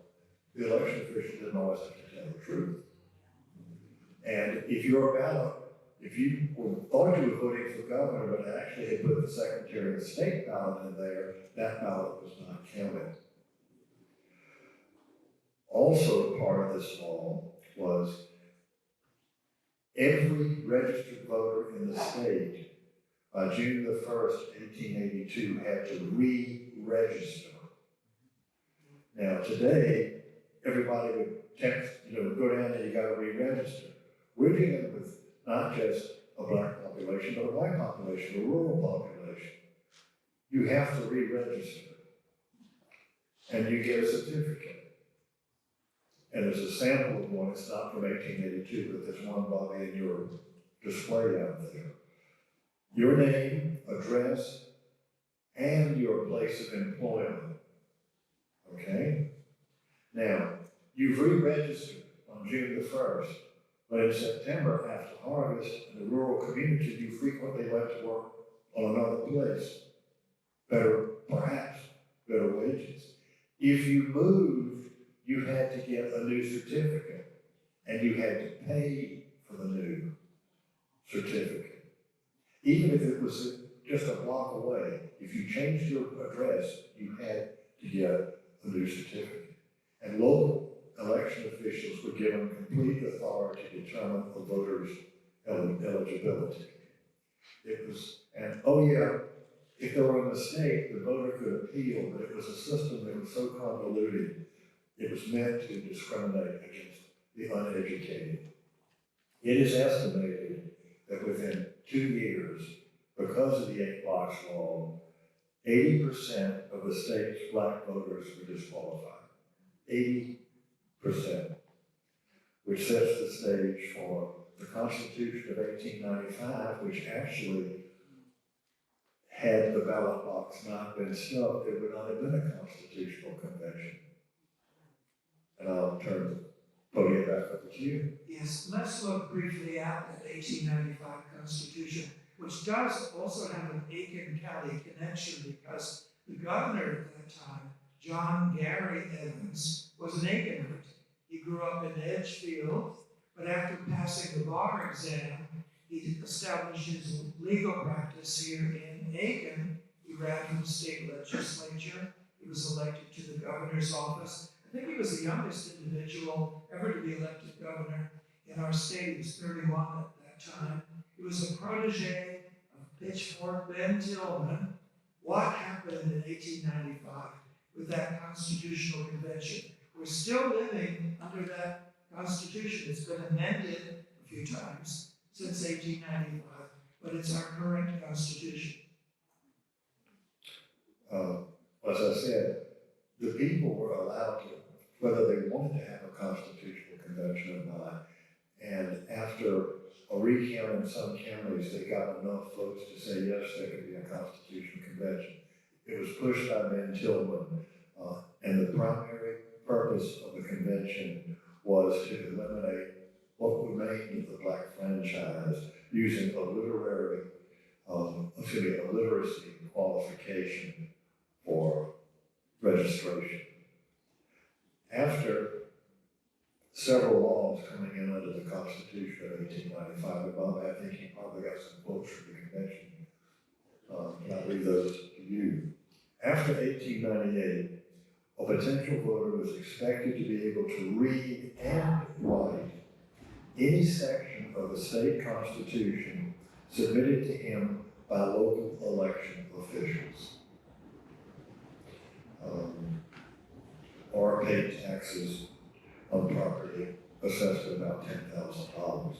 the election official didn't always have to tell the truth. And if your ballot, if you thought you were voting for governor, but actually had put the secretary of state ballot in there, that ballot was not counted. Also, part of this law was every registered voter in the state by June the 1st, 1882 had to re-register. Now today, everybody would text, go down and you gotta re-register. We're dealing with not just a black population, but a white population, a rural population. You have to re-register. And you get a certificate. And there's a sample of one, it's not from 1882, but there's one, Bobby, in your display out there. Your name, address, and your place of employment. Okay? Now, you've re-registered on June the 1st, but in September, after harvest, in the rural community, you frequently went to work on another place. Perhaps better wages. If you moved, you had to get a new certificate, and you had to pay for the new certificate. Even if it was just a block away, if you changed your address, you had to get a new certificate. And local election officials were given complete authority to determine a voter's eligibility. It was, and oh yeah, if there were a mistake, the voter could appeal, but it was a system that was so convoluted, it was meant to discriminate against the uneducated. It is estimated that within 2 years, because of the 8-box law, 80% of the state's black voters were disqualified. 80%, which sets the stage for the Constitution of 1895, which actually, had the ballot box not been stuffed, there would not have been a constitutional convention. And I'll turn the podium back over to you. Yes, let's look briefly at that 1895 Constitution, which does also have an Aiken County connection because the governor at that time, John Gary Evans, was an Aikenite. He grew up in Edgefield, but after passing the bar exam, he established his legal practice here in Aiken. He ran for the state legislature. He was elected to the governor's office. I think he was the youngest individual ever to be elected governor in our state. He was 31 at that time. He was a protege of Pitchfork Ben Tillman. What happened in 1895 with that constitutional convention? We're still living under that constitution. It's been amended a few times since 1895, but it's our current constitution. As I said, the people were allowed to, whether they wanted to have a constitutional convention or not, and after a recount in some counties, they got enough votes to say yes, there could be a constitutional convention. It was pushed by Ben Tillman, and the primary purpose of the convention was to eliminate what remained of the black franchise using a literacy qualification for registration. After several laws coming in under the Constitution of 1895, and Bob, I think he probably got some quotes from the convention. And I'll read those to you. After 1898, a potential voter was expected to be able to read and write any section of the state constitution submitted to him by local election officials, or pay taxes on property assessed at about $10,000.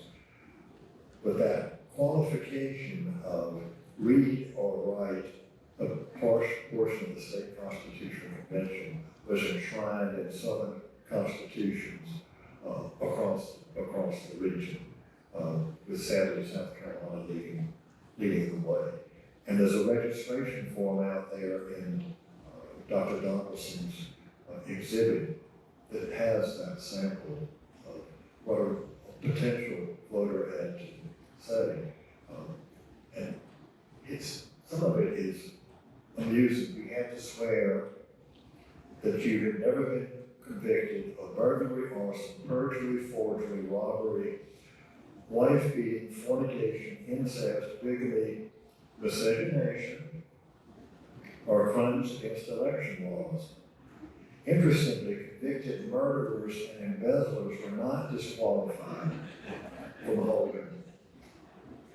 But that qualification of read or write a portion of the state constitutional convention was enshrined in Southern constitutions across the region, with sadly South Carolina leading the way. And there's a registration form out there in Dr. Donaldson's exhibit that has that sample of what a potential voter had to say. And some of it is amusing. We had to swear that you had never been convicted of burglary, arson, perjury, forgery, robbery, wife beating, fornication, incest, bigamy, miscegenation, or crimes against election laws. Interestingly, convicted murderers and embezzlers were not disqualified from holding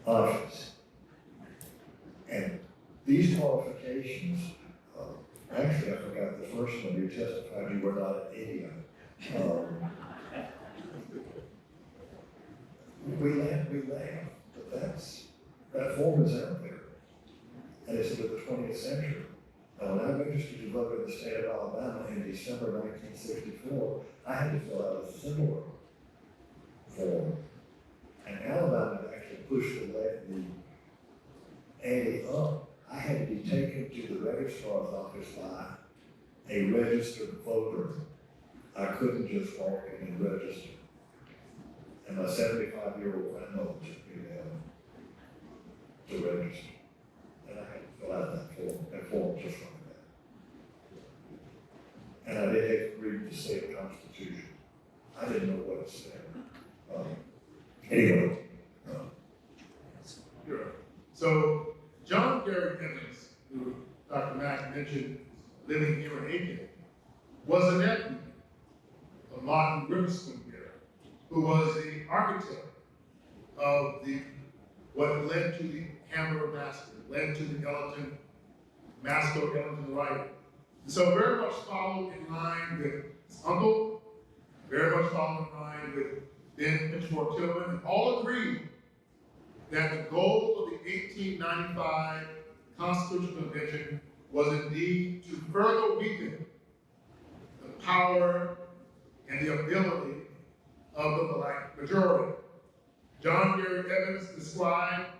office. And these qualifications, actually I forgot the first one, you testified you were not an idiot. We laugh, but that form is out there. And it's into the 20th century. When I registered to vote in the state of Alabama in December 1964, I had to fill out a similar form. And Alabama actually pushed the ante up. I had to be taken to the registrar's office by a registered voter. I couldn't just walk in and register. And my 75-year-old grandmother took me down to register. And I had to fill out that form just like that. And I did have to read the state constitution. I didn't know what it said. Anyway. Sure. So, John Gary Evans, who Dr. Mack mentioned living here in Aiken, was a nephew of Martin Witherspoon here, who was the architect of what led to the Hanover Massacre, led to the Masco Ellington Rioting. And so very much followed in line with his uncle, very much followed in line with Ben Pitchfork Tillman, and all agreed that the goal of the 1895 Constitutional Convention was indeed to further weaken the power and the ability of the black majority. John Gary Evans described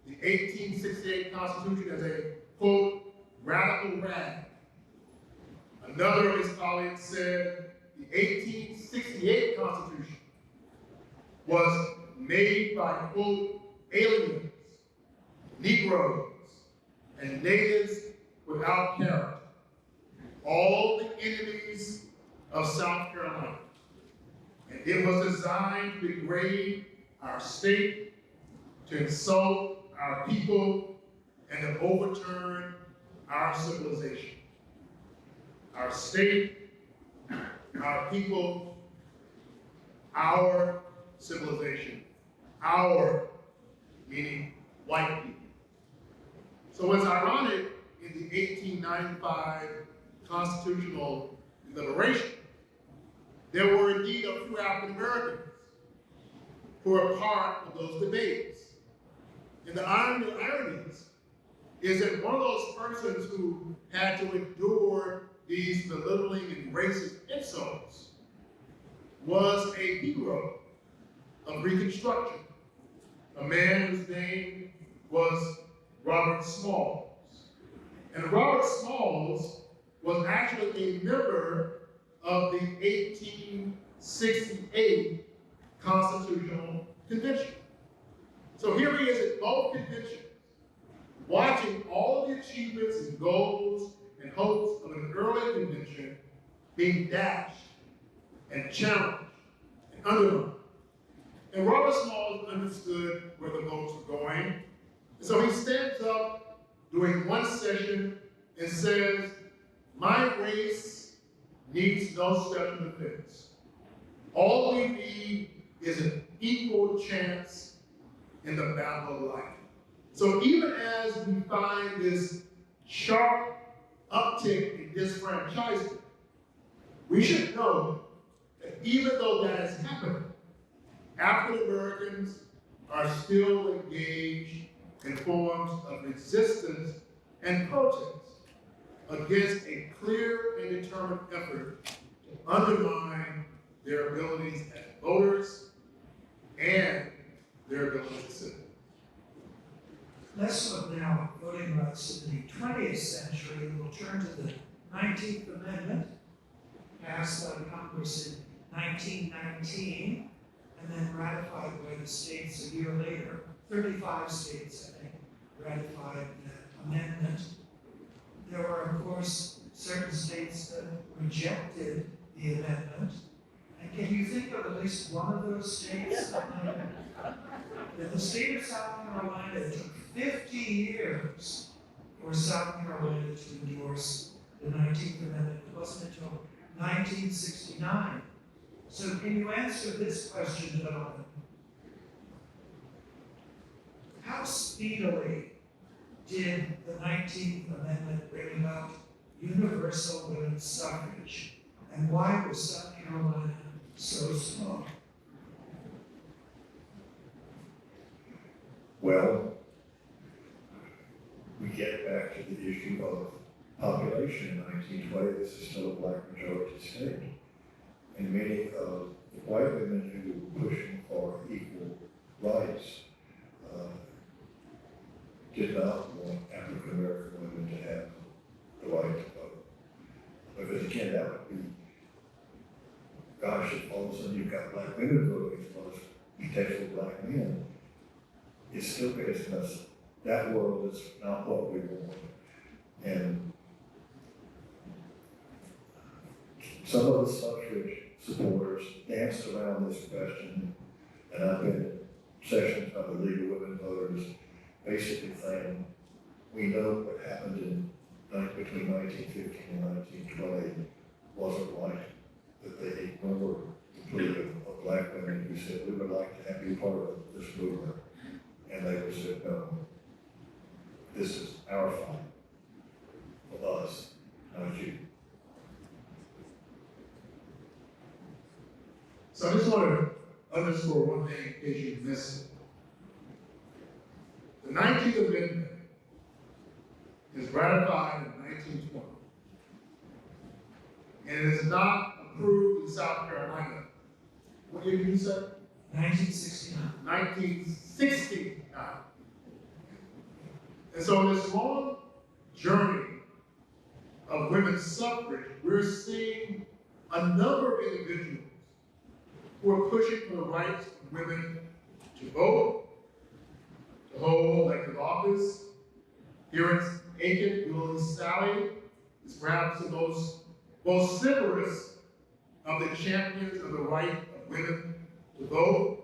the 1868 Constitution as a, quote, radical rag. Another of his colleagues said the 1868 Constitution was made by, quote, aliens, Negroes, and natives without character, all the enemies of South Carolina. And it was designed to degrade our state, to insult our people, and to overturn our civilization. Our state, our people, our civilization, our, meaning white people. So what's ironic in the 1895 constitutional deliberation, there were indeed a few African Americans who were part of those debates. And the ironies is that one of those persons who had to endure these belittling and racist insults was a hero of Reconstruction, a man whose name was Robert Smalls. And Robert Smalls was actually a member of the 1868 Constitutional convention. So here he is at both conventions, watching all of the achievements and goals and hopes of an early convention being dashed and challenged and undermined. And Robert Smalls understood where the votes were going. And so he stands up during one session and says, my race needs no special defense. All we need is an equal chance in the battle of life. So even as we find this sharp uptick in disfranchisement, we should know that even though that has happened, African Americans are still engaged in forms of resistance and protest against a clear and determined effort to undermine their abilities as voters and their abilities as citizens. Let's look now at voting rights in the 20th century. We'll turn to the 19th Amendment, passed by Congress in 1919, and then ratified by the states a year later. 35 states, I think, ratified that amendment. There were, of course, certain states that rejected the amendment. And can you think of at least one of those states? The state of South Carolina, it took 50 years for South Carolina to endorse the 19th Amendment. It wasn't until 1969. So can you answer this question, gentlemen? How speedily did the 19th Amendment bring about universal women's suffrage? And why was South Carolina so slow? Well, we get back to the issue of population in 1920. This is still a black majority state. And many of the white women who were pushing for equal rights did not want African American women to have the right to vote. Because again, that would be, gosh, if all of a sudden you've got black women voting as well as potential black men, it's still facing us. That world is not what we want. And some of the suffrage supporters danced around this question, and I've been in sessions by the League of Women Voters basically saying, we know what happened between 1915 and 1920 wasn't right, that they ignored completely of black women who said, we would like to have you part of this movement. And they would say, no, this is our fight, for us, not you. So I just want to underscore one thing in case you missed it. The 19th Amendment is ratified in 1920. And it is not approved in South Carolina. What year did you say? 1969. 1969. And so this long journey of women's suffrage, we're seeing a number of individuals who are pushing for the rights of women to vote, to hold elective office. Here in Aiken, Will Sally is perhaps the most vociferous of the champions of the right of women to vote.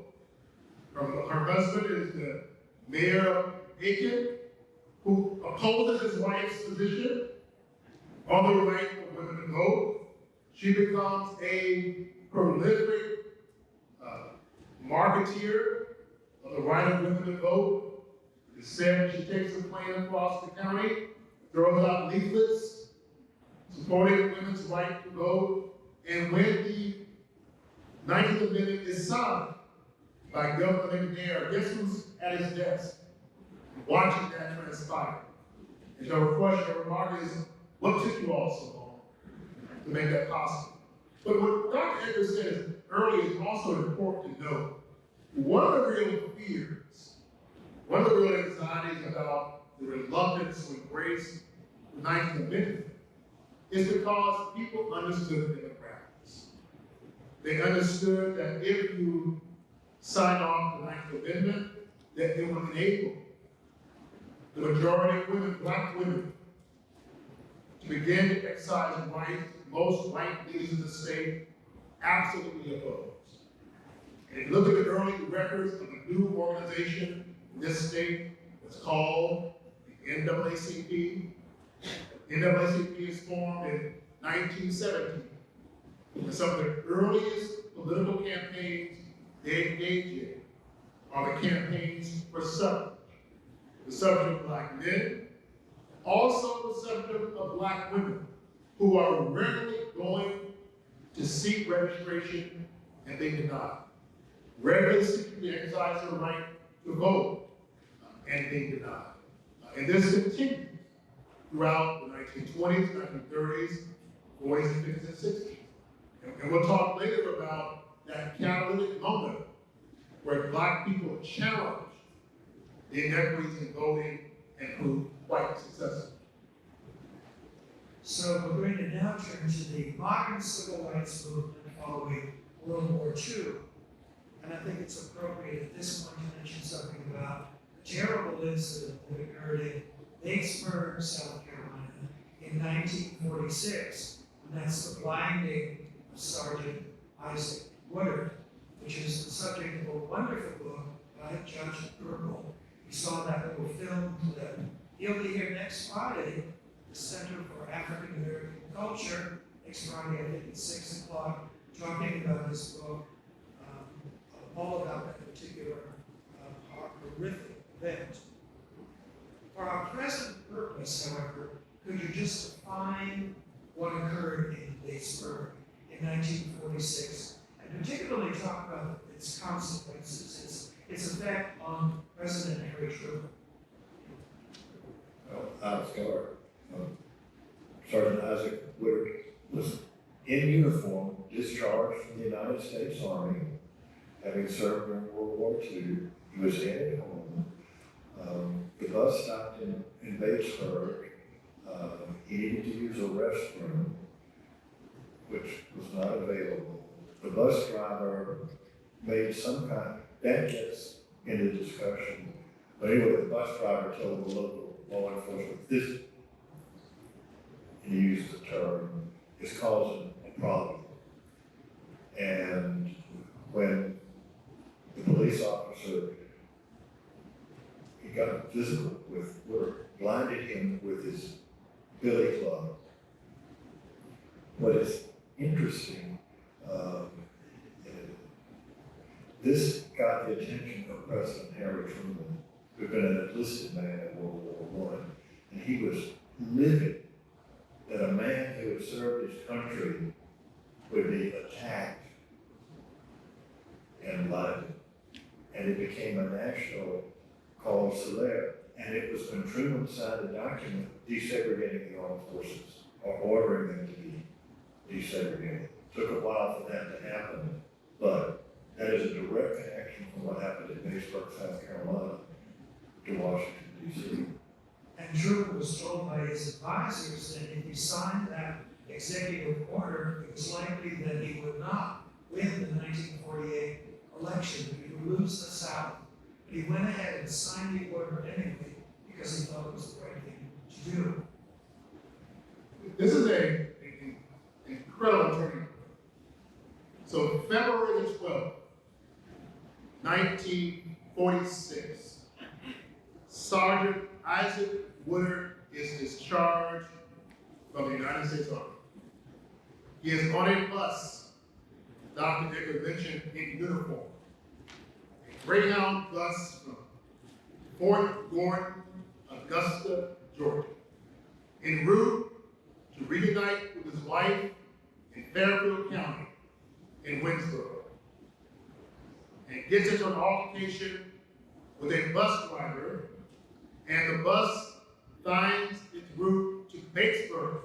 Her husband is the mayor of Aiken, who opposes his wife's position on the right of women to vote. She becomes a prolific marketeer of the right of women to vote. It's said she takes a plane across the county, throws out leaflets supporting women's right to vote, and when the 19th Amendment is signed by Governor McNair, guess who's at his desk watching that transpire? And so her question, her remark is, what took you all so long to make that possible? But what Dr. Edgar said earlier is also important to note. One of the real fears, one of the real anxieties about the reluctance to embrace the 19th Amendment is because people understood demographics. They understood that if you signed off the 9th Amendment that it would enable the majority of women, black women, to begin to exercise rights most white leaders in the state absolutely opposed. And if you look at the early records of a new organization in this state, it's called the NAACP. NAACP is formed in 1917. And some of the earliest political campaigns they engage in are the campaigns for suffrage. The suffrage of black men, also the suffrage of black women, who are rarely going to seek registration and they deny. Regularly seeking to exercise their right to vote and they deny. And this continues throughout the 1920s, 1930s, 40s, and 50s, and 60s. And we'll talk later about that catalytic moment where black people challenged the inequities in voting and proved quite successful. So we're going to now turn to the modern civil rights movement following World War II. And I think it's appropriate at this point to mention something about a terrible incident that occurred in Batesburg, South Carolina in 1946. And that's the blinding of Sergeant Isaac Woodard, which is the subject of a wonderful book by Judge Gergel. We saw that little film clip. He'll be here next Friday, the Center for African American Culture, next Friday, I think at 6 o'clock, talking about his book, all about that particular horrific event. For our present purpose, however, could you just define what occurred in Batesburg in 1946, and particularly talk about its consequences, its effect on President Harry Truman? Well, I'll start. Sergeant Isaac Woodard was in uniform, discharged from the United States Army, having served during World War II. He was headed home. The bus stopped in Batesburg. He needed to use a restroom, which was not available. The bus driver made some kind, that gets into discussion. But anyway, the bus driver told the local law enforcement, this, and he used the term, is causing a problem. And when the police officer, he got physical with Woodard, blinded him with his billy club. What is interesting, this got the attention of President Harry Truman, who had been an enlisted man in World War I, and he was livid that a man who had served his country would be attacked and blinded. And it became a national cause célèbre. And it was when Truman signed a document desegregating the armed forces, or ordering them to be desegregated. Took a while for that to happen, but that is a direct connection from what happened in Batesburg, South Carolina, to Washington, D.C. And Truman was told by his advisors that if he signed that executive order, it was likely that he would not win the 1948 election, that he would lose the South. But he went ahead and signed the order anyway because he thought it was the right thing to do. This is an incredible turning point. So February the 12th, 1946, Sergeant Isaac Woodard is discharged from the United States Army. He is on a bus, Dr. Edgar mentioned, in uniform. A Greyhound bus from Fort Gordon, Augusta, Georgia, en route to reunite with his wife in Fairfield County in Winsboro, and gets into an altercation with a bus driver, and the bus finds its route to Batesburg.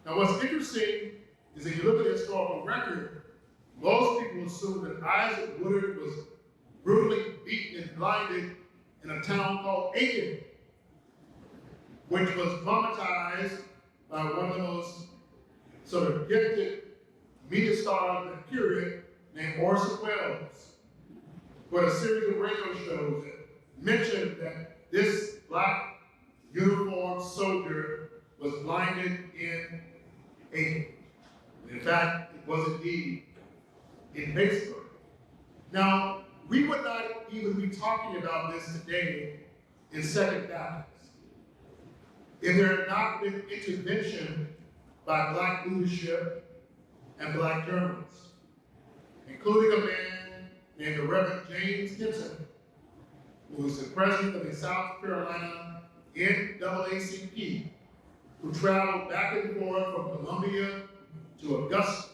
Now what's interesting is if you look at the historical record, most people assume that Isaac Woodard was brutally beaten and blinded in a town called Aiken, which was traumatized by one of the most sort of gifted media stars of the period named Orson Welles. for a series of radio shows that mentioned that this black uniformed soldier was blinded in Aiken. In fact, it was indeed in Vicksburg. Now, we would not even be talking about this today in Second Baptist if there had not been intervention by black leadership and black journalists, including a man named the Reverend James Gibson, who was the president of the South Carolina NAACP, who traveled back and forth from Columbia to Augusta,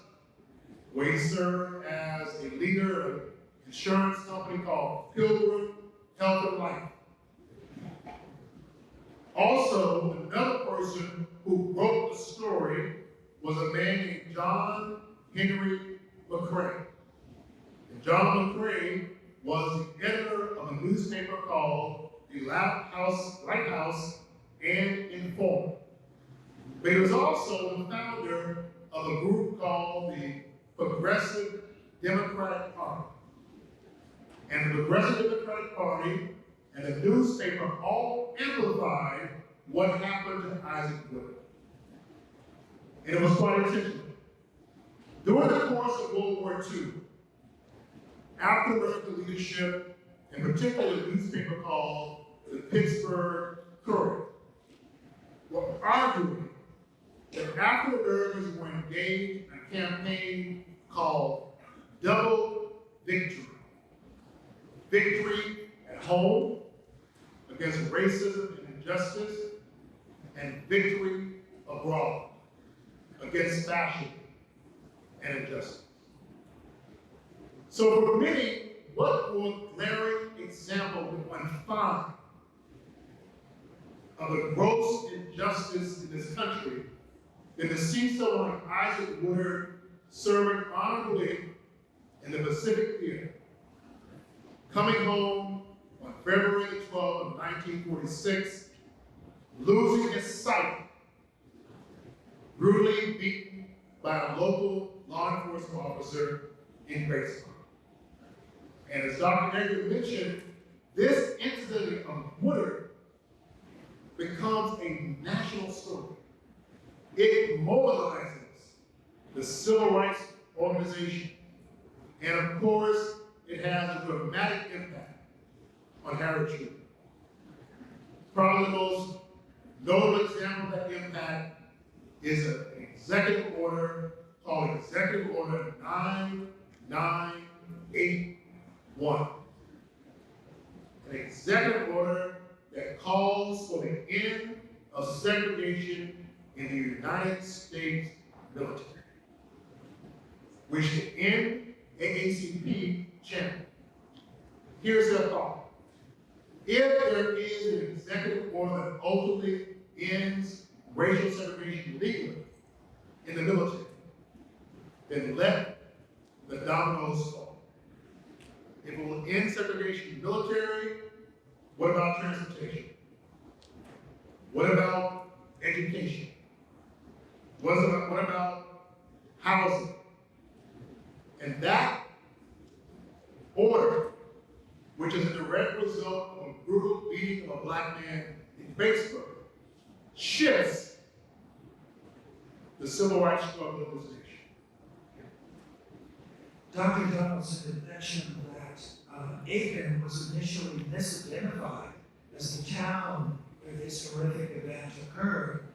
where he served as a leader of an insurance company called Pilgrim Health and Life. Also, another person who wrote the story was a man named John Henry McCrae. And John McCrae was the editor of a newspaper called the Lighthouse and Informer. But he was also the founder of a group called the Progressive Democratic Party. And the Progressive Democratic Party and the newspaper all amplified what happened to Isaac Woodard. And it was quite intentional. During the course of World War II, after American leadership, in particular a newspaper called the Pittsburgh Courier, were arguing that African Americans were engaged in a campaign called Double Victory. Victory at home against racism and injustice, and victory abroad against fascism and injustice. So for many, what more glaring example would one find of the gross injustice in this country than to see someone like Isaac Woodard serving honorably in the Pacific Theater, coming home on February 12, 1946, losing his sight, brutally beaten by a local law enforcement officer in Graceland. And as Dr. Edgar mentioned, this incident of Woodard becomes a national story. It mobilizes the civil rights organization. And of course, it has a dramatic impact on Harriet Tubman. Probably the most notable example of that impact is an executive order called Executive Order 9981. An executive order that calls for the end of segregation in the United States military, which the NAACP championed. Here's their thought. If there is an executive order that ultimately ends racial segregation legally in the military, then let the dominoes fall. If it will end segregation in the military, what about transportation? What about education? What about housing? And that order, which is a direct result of a brutal beating of a black man in Vicksburg, shifts the civil rights struggle of this nation. Dr. Donaldson had mentioned that Aiken was initially misidentified as the town where this horrific event occurred.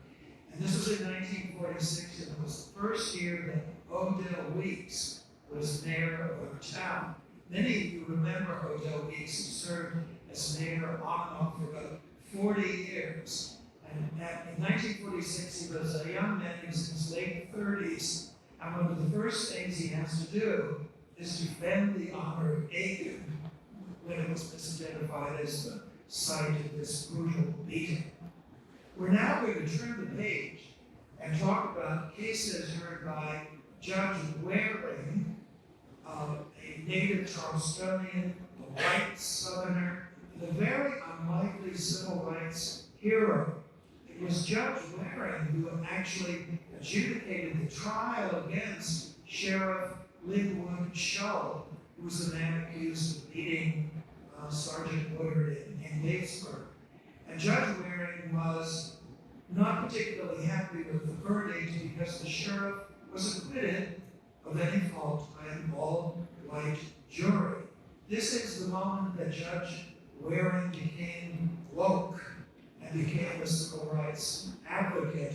And this was in 1946, and it was the first year that Odell Weeks was mayor of our town. Many of you remember Odell Weeks, who served as mayor on and off for about 40 years. And in 1946, he was a young man, he was in his late 30s, and one of the first things he has to do is defend the honor of Aiken when it was misidentified as the site of this brutal beating. We're now going to turn the page and talk about cases heard by Judge Waring, a native Charlestonian, a white Southerner, and a very unlikely civil rights hero. It was Judge Waring who actually adjudicated the trial against Sheriff Linwood Shull who was the man accused of beating Sergeant Woodard in Gatesburg. And Judge Waring was not particularly happy with the verdict because the sheriff was acquitted of any fault by an all-white jury. This is the moment that Judge Waring became woke and became a civil rights advocate.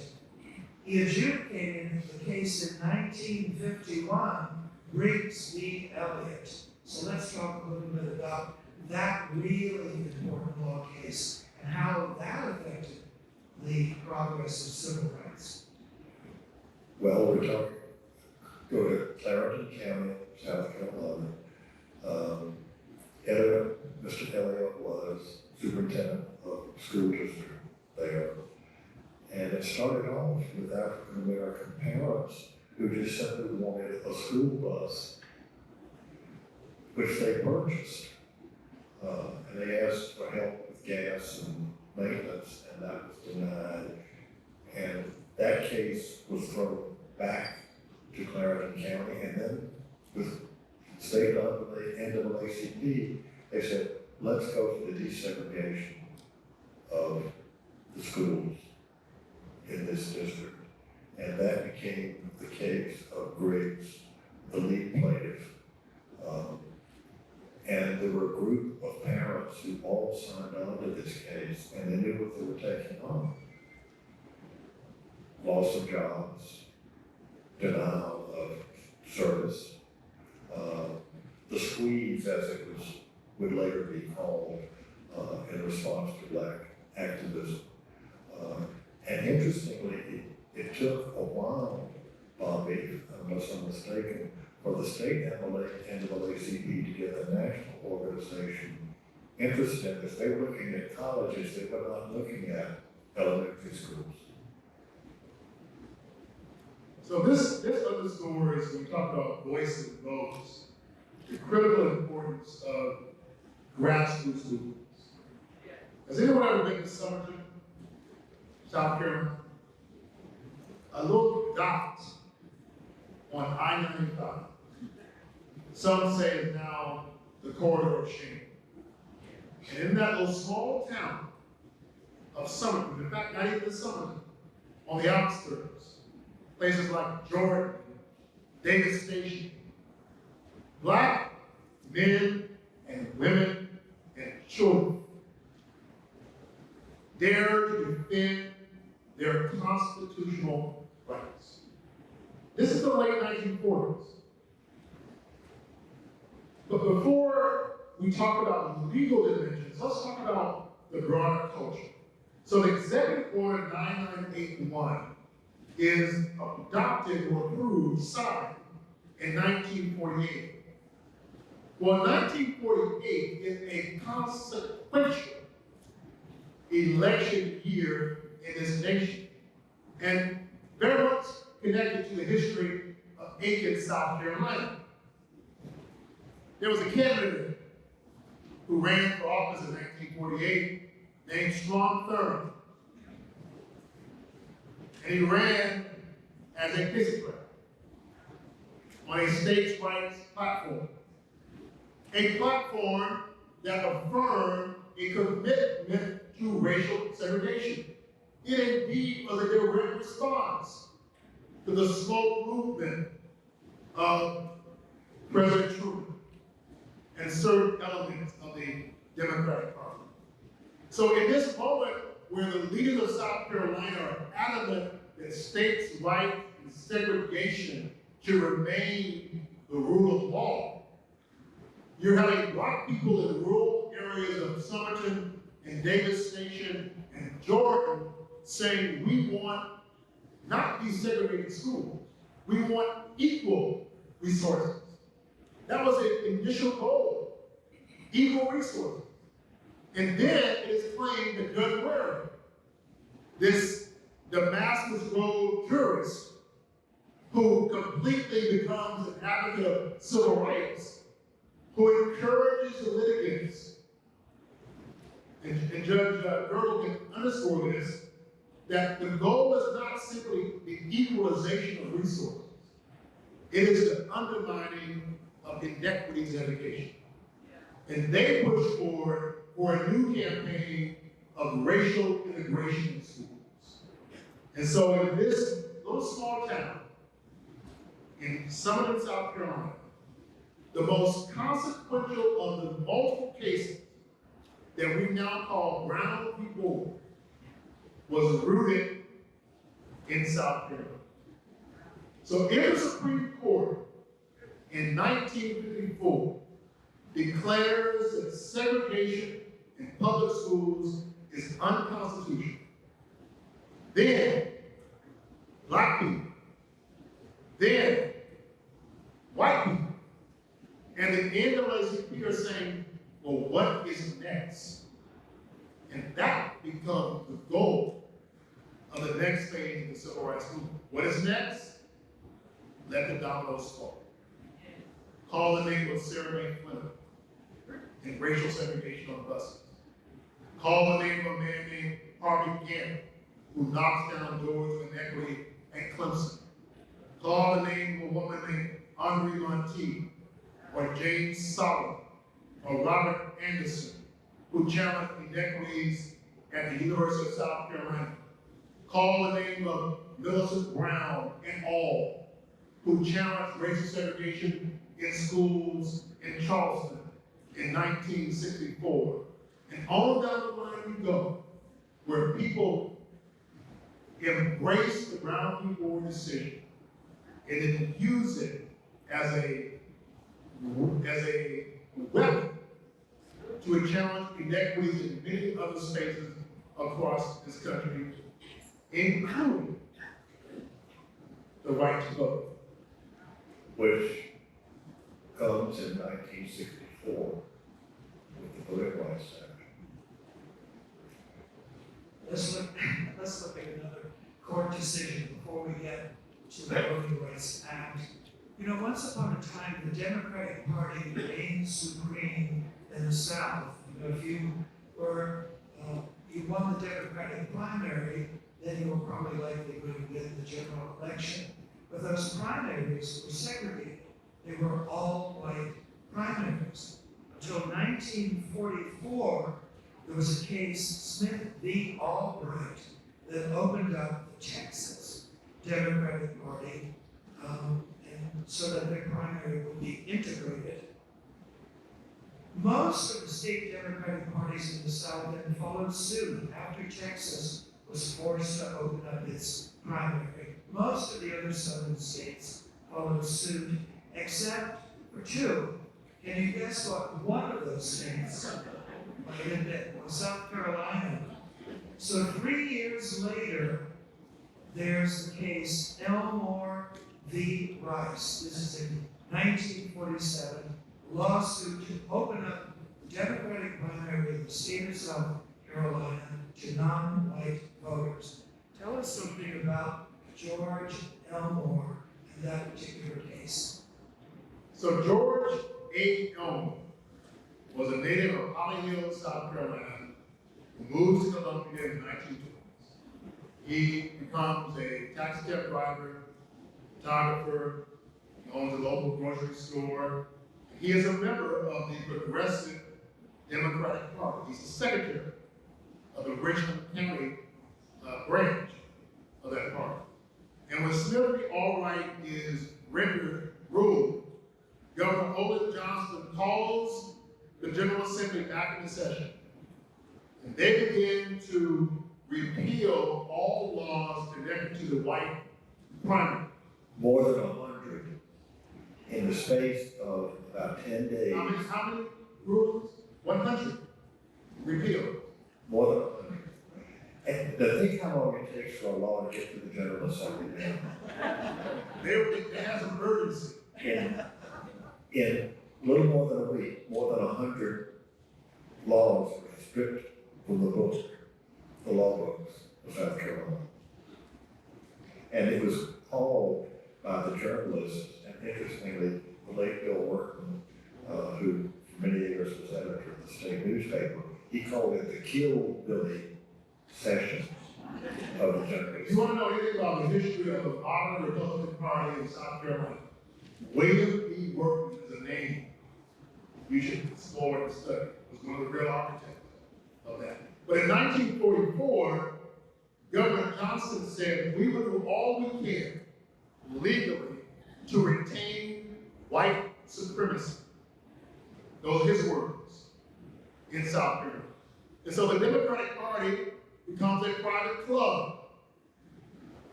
He adjudicated the case in 1951, Briggs v. Elliott. So let's talk a little bit about that really important law case and how that affected the progress of civil rights. Well, we're talking, go to Clarendon County, South Carolina. Mr. Elliott was superintendent of school district there. And it started off with African American parents who just simply wanted a school bus, which they purchased. And they asked for help with gas and maintenance, and that was denied. And that case was thrown back to Clarendon County, and then with state under the NAACP, they said, let's go for the desegregation of the schools in this district. And that became the case of Briggs, the lead plaintiff. And there were a group of parents who all signed on to this case, and they knew what they were taking on. Loss of jobs, denial of service, the squeeze, as it would later be called, in response to Black activism. And interestingly, it took a while, Bobby, unless I'm mistaken, for the state NAACP to get the national organization interested. If they were looking at colleges, they were not looking at elementary schools. So this underscores, when we talk about voice and votes, the critical importance of grassroots movements. Has anyone ever been to Summerton, South Carolina? A little dot on I-95. Some say is now the corridor of shame. And in that little small town of Summerton, in fact, not even Summerton, on the outskirts, places like Jordan, Davis Station, Black men and women and children dare to defend their constitutional rights. This is the late 1940s. But before we talk about the legal dimensions, let's talk about the broader culture. So the Executive Order 9981 is adopted or approved, signed in 1948. Well, 1948 is a consequential election year in this nation, and very much connected to the history of Aiken, South Carolina. There was a candidate who ran for office in 1948 named Strom Thurmond. And he ran as a Democrat on a states' rights platform. A platform that affirmed a commitment to racial segregation. It indeed was a direct response to the smoke movement of President Truman and certain elements of the Democratic Party. So in this moment where the leaders of South Carolina are adamant that states' rights and segregation should remain the rule of law, you're having Black people in the rural areas of Summerton and Davis Station and Jordan saying we want not desegregated schools, we want equal resources. That was the initial goal, equal resources. And then it is claimed that Judge Waring, this Damascus Road jurist who completely becomes an advocate of civil rights, who encourages the litigants, and Judge Girdle can underscore this, that the goal is not simply the equalization of resources. It is the undermining of inequities in education. And they pushed forward for a new campaign of racial integration in schools. And so in this little small town, in Summerlin, South Carolina, the most consequential of the multiple cases that we now call Brown v. Woodard was rooted in South Carolina. So if the Supreme Court in 1954 declares that segregation in public schools is unconstitutional, then black people, then white people, and the NAACP are saying, well, what is next? And that becomes the goal of the next phase of the civil rights movement. What is next? Let the dominoes fall. Call the name of Sarah Mae Fleming and racial segregation on buses. Call the name of a man named Harvey Gantt, who knocks down doors of inequity at Clemson. Call the name of a woman named Henri Monteith, or James Solomon, or Robert Anderson, who challenged inequities at the University of South Carolina. Call the name of Millicent Brown and all, who challenged racial segregation in schools in Charleston in 1964. And all down the line we go, where people embrace the Brown v. Woodard decision and then use it as a weapon to challenge inequities in many other spaces across this country, including the right to vote. Which comes in 1964 with the Political Rights Act. Let's look at another court decision before we get to the Voting Rights Act. You know, once upon a time, the Democratic Party reigned supreme in the South. You know, if you won the Democratic primary, then you were probably likely going to win the general election. But those primaries were segregated. They were all white primaries. Until 1944, there was a case, Smith v. Albright, that opened up the Texas Democratic Party, and so that their primary would be integrated. Most of the state Democratic parties in the South then followed suit after Texas was forced to open up its primary. Most of the other southern states followed suit, except for two. Can you guess what one of those states might have been? Well, South Carolina. So 3 years later, there's the case Elmore v. Rice. This is in 1947, lawsuit to open up the Democratic primary in the state of South Carolina to non-white voters. Tell us something about George Elmore and that particular case. So George A. Elmore was a native of Holly Hill, South Carolina, who moves to Columbia in the 1920s. He becomes a taxi cab driver, photographer, he owns a local grocery store. He is a member of the Progressive Democratic Party. He's the secretary of the Richmond County branch of that party. And when Smith v. Albright is ruled, Governor Olin Johnston calls the General Assembly back into session. And they begin to repeal all laws connected to the white primary. More than 100 in the space of about 10 days. How many rulings? 100 repealed. More than 100. And think how long it takes for a law to get to the General Assembly now. They have some urgency. In a little more than a week, more than 100 laws were stripped from the book, the law books of South Carolina. And it was called by the journalists, and interestingly, the late Bill Workman, who for many years was editor of the state newspaper, he called it the Kill Billy session of the General Assembly. You want to know anything about the history of the modern Republican Party in South Carolina? William E. Workman is a name, you should explore and study. He was one of the real architects of that. But in 1944, Governor Johnson said we will do all we can legally to retain white supremacy. Those are his words in South Carolina. And so the Democratic Party becomes a private club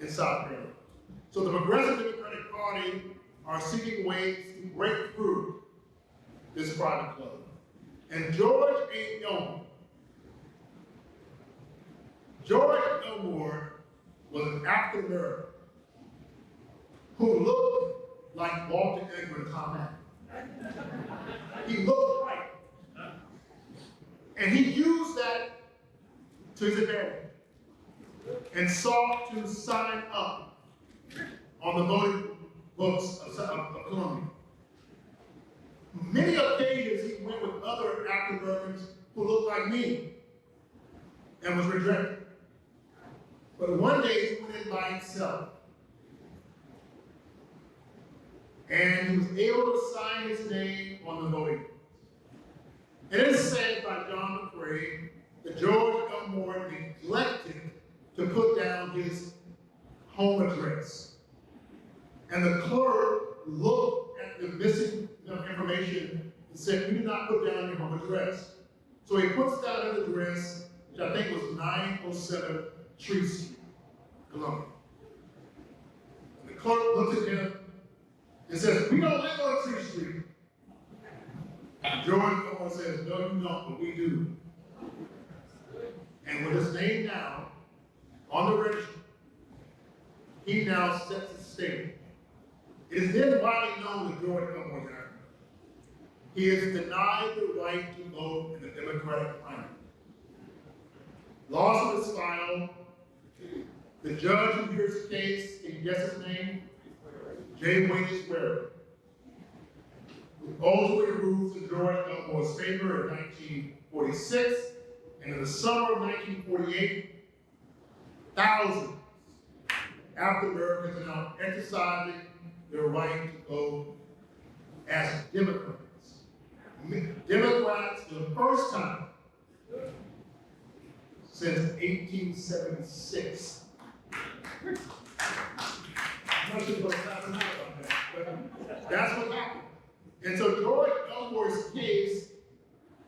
in South Carolina. So the Progressive Democratic Party are seeking ways to break through this private club. And George A. Elmore was an African American who looked like Walter, Edgar, and Tom Mack. He looked white. And he used that to his advantage and sought to sign up on the voting books of Columbia. Many occasions he went with other African Americans who looked like me and was rejected. But one day he went in by himself. And he was able to sign his name on the voting books. It is said by John McCrae that George Elmore neglected to put down his home address. And the clerk looked at the missing information and said, "You did not put down your home address." So he puts down his address, which I think was 907 Tree Street, Columbia. And the clerk looks at him and says, "We don't live on Tree Street." And George Elmore says, "No, you don't, but we do." And with his name now on the register, he now sets the stage. It is then widely known that George Elmore is African. He is denied the right to vote in the Democratic primary. Lawsuit is filed. The judge who hears the case, can you guess his name? J. Wayne Swearer, who ultimately rules in George Elmore's favor in 1946, and in the summer of 1948, thousands of African Americans are now exercising their right to vote as Democrats. Democrats for the first time since 1876. I'm not sure what's happening about that, but that's what happened. And so George Elmore's case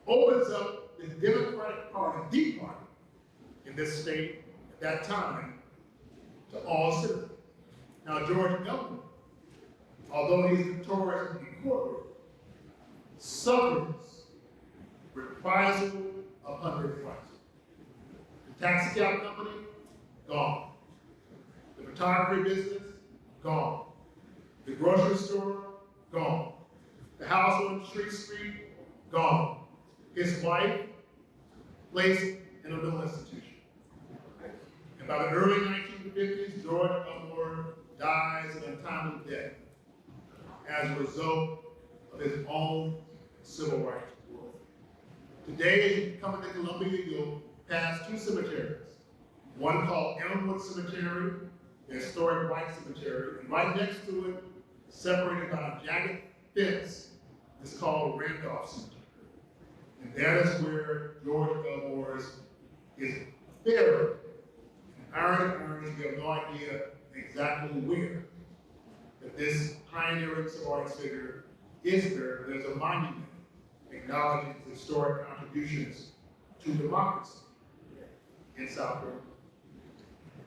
opens up the Democratic Party, the party, in this state at that time, to all citizens. Now, George Elmore, although he's notorious in court, suffers reprisal upon reprisal. The taxi cab company, gone. The photography business, gone. The grocery store, gone. The house on Tree Street, gone. His wife, placed in a mental institution. And by the early 1950s, George Elmore dies an untimely death as a result of his own civil rights war. Today, as you come into Columbia, you'll pass two cemeteries. One called Elmwood Cemetery, the historic white cemetery, and right next to it, separated by a jagged fence, is called Randolph Cemetery. And that is where George Elmore is buried. Irony, we have no idea exactly where that this pioneering civil rights figure is there. There's a monument acknowledging his historic contributions to democracy in South Carolina.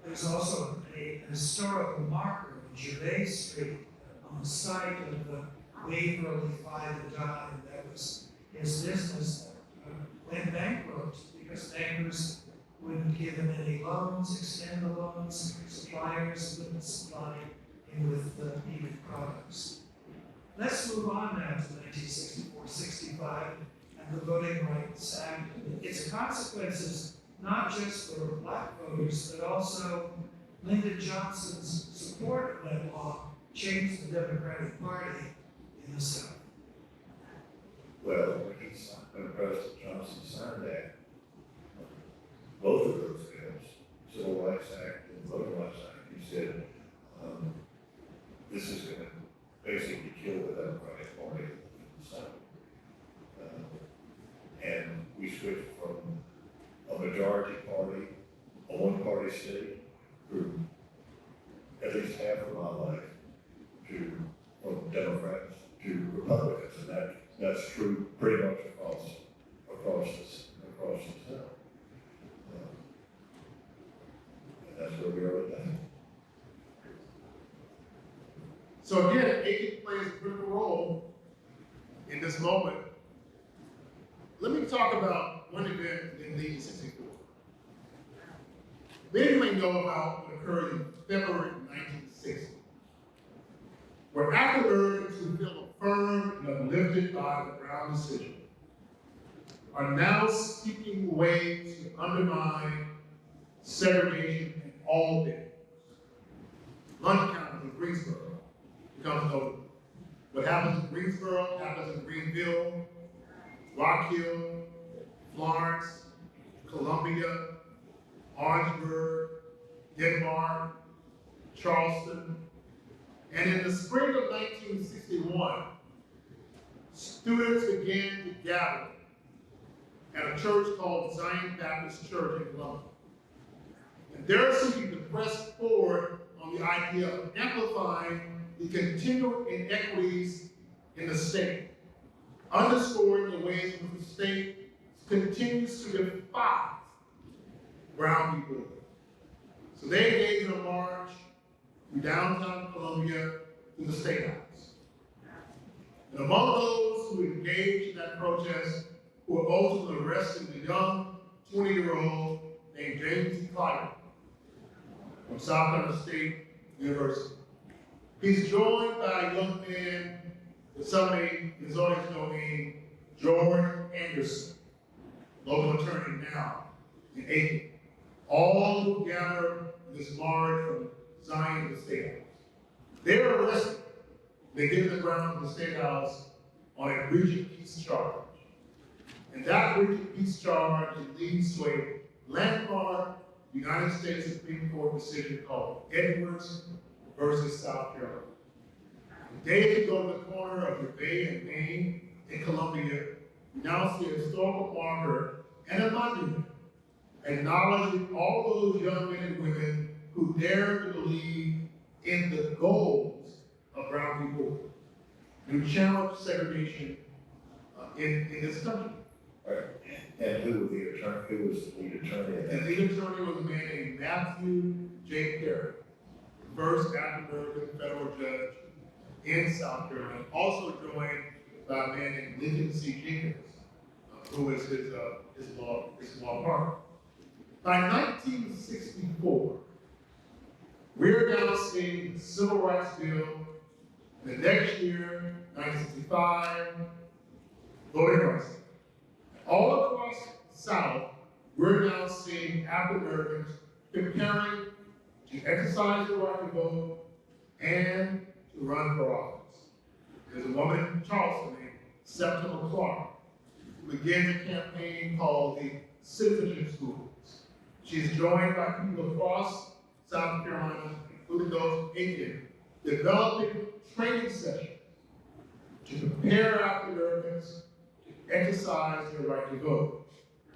There's also a historical marker on Gervais Street on the site of the Waverly Five that died. That was his business went bankrupt because bankers wouldn't give him any loans, extend the loans, suppliers wouldn't supply him with the needed products. Let's move on now to 1964-65 and the Voting Rights Act. Its consequences, not just for black voters, but also Lyndon Johnson's support of that law, changed the Democratic Party in the South. Well, when President Johnson signed that, both of those bills, Civil Rights Act and Voting Rights Act, he said, this is going to basically kill the Democratic Party in the switched from a majority party, a one-party state, through at least half of my life, from Democrats to Republicans, and that's true pretty much across the South. And that's where we are today. So again, Aiken plays a critical role in this moment. Let me talk about one event in 1964. Many may know about what occurred in February 1960, where African Americans who feel affirmed and uplifted by the Brown decision are now seeking ways to undermine segregation in all venues. Lunch counters in Greensboro becomes notable. What happens in Greensboro happens in Greenville, Rock Hill, Florence, Columbia, Orangeburg, Denmark, Charleston, and in the spring of 1961, students began to gather at a church called Zion Baptist Church in Columbia. And they're seeking to press forward on the idea of amplifying the continual inequities in the state, underscoring the ways in which the state continues to defy brown people. So they engaged in a march from downtown Columbia to the State House. And among those who engaged in that protest, who were ultimately arrested, a young 20-year-old named James E. Clyde from South Carolina State University. He's joined by a young man that some may is always known George Anderson, local attorney now in Aiken. All who gather in this march from Zion to the State House. They're arrested. They get to the ground of the State House on a breach of peace charge. And that breach of peace charge leads to a landmark United States Supreme Court decision called Edwards versus South Carolina. The day you go to the corner of Gervais and Maine in Columbia, you now see a historical marker and a monument acknowledging all those young men and women who dare to believe in the goals of brown people, who challenge segregation in this country. Right. And who was the lead attorney? And the lead attorney was a man named Matthew J. Perry, the first African-American federal judge in South Carolina, also joined by a man named Lincoln C. Jenkins, who is his law partner. By 1964, we're now seeing the Civil Rights Bill. The next year, 1965, voting rights. All across the South, we're now seeing African Americans preparing to exercise their right to vote and to run for office. There's a woman in Charleston named Septima Clark who began a campaign called the Citizenship Schools. She's joined by people across South Carolina, including those in Aiken, developing training sessions to prepare African Americans to exercise their right to vote.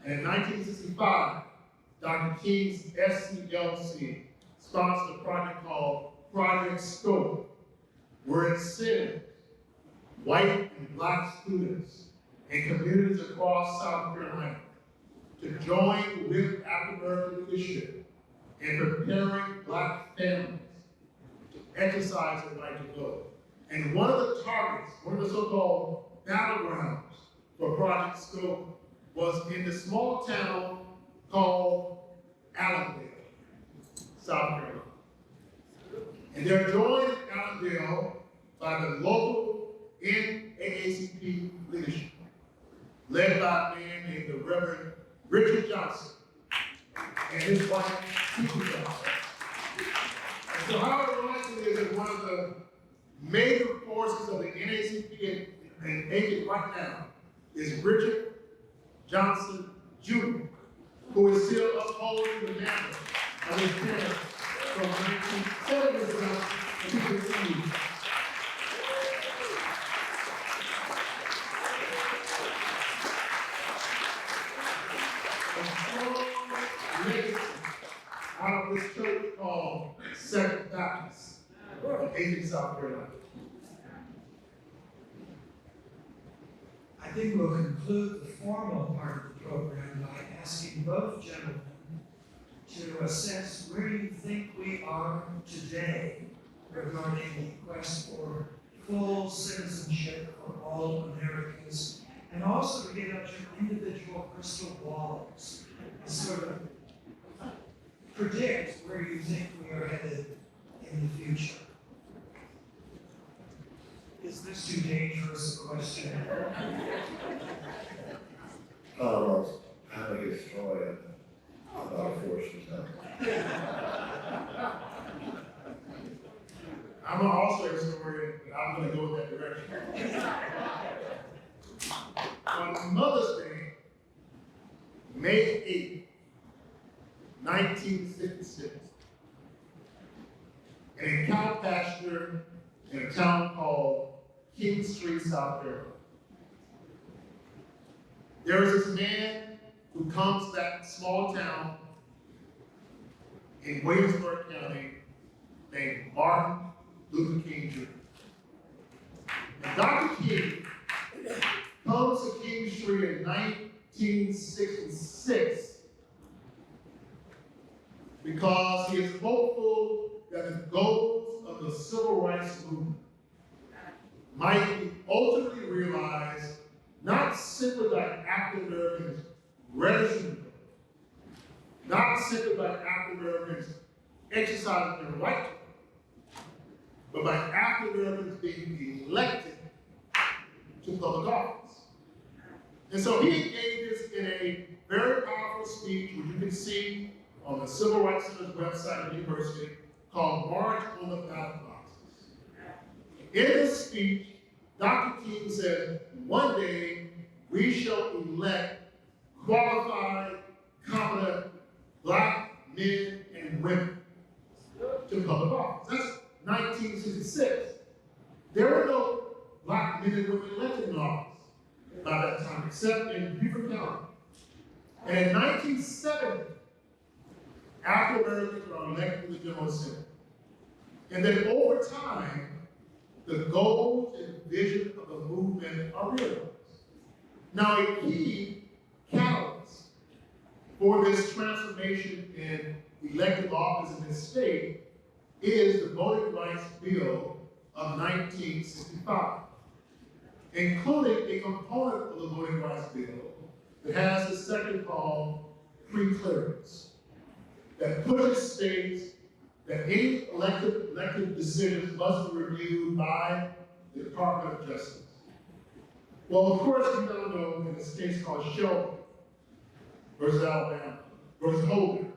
And in 1965, Dr. King's SCLC sponsored a project called Project Scope, where it sends white and black students in communities across South Carolina to join with African American leadership in preparing black families to exercise their right to vote. And one of the targets, one of the so-called battlegrounds for Project Scope was in the small town called Allendale, South Carolina. And they're joined in Allendale by the local NAACP leadership, led by a man named the Reverend Richard Johnson and his wife, Susan Johnson. And so how ironic it is that one of the major forces of the NAACP in Aiken right now is Richard Johnson Jr., who is still upholding the mantle of his parents from 1970 to 1960. out of this church called Second Baptist of Aiken, South Carolina. I think we'll conclude the formal part of the program by asking both gentlemen to assess where you think we are today regarding the quest for full citizenship for all Americans, and also to get out your individual crystal balls and sort of predict where you think we are headed in the future. Is this too dangerous a question? How to destroy it, about fortune. I'm also a historian, but I'm going to go in that direction. On Mother's Day, May 8, 1966, in a cow pasture in a town called King Street, South Carolina, there is this man who comes to that small town in Williamsburg County named Martin Luther King Jr. And Dr. King comes to King Street in 1966 because he is hopeful that the goals of the civil rights movement might be ultimately realized not simply by African Americans registering, not simply by African Americans exercising their right, but by African Americans being elected to public office. And so he engages in a very powerful speech, which you can see on the Civil Rights Center's website at the university, called March on the Ballot Boxes. In this speech, Dr. King said, one day we shall elect qualified, competent black men and women to public office. That's 1966. There were no black men and women elected in office by that time, except in Beaufort County. And in 1970, African Americans were elected to the General Assembly. And then over time, the goals and vision of the movement are realized. Now, a key catalyst for this transformation in elective office in this state is the Voting Rights Bill of 1965, including a component of the Voting Rights Bill that has a section called pre-clearance, that pushes states that any elected decisions must be reviewed by the Department of Justice. Well, of course, you now know in this case called Shelby versus Alabama versus Hogan,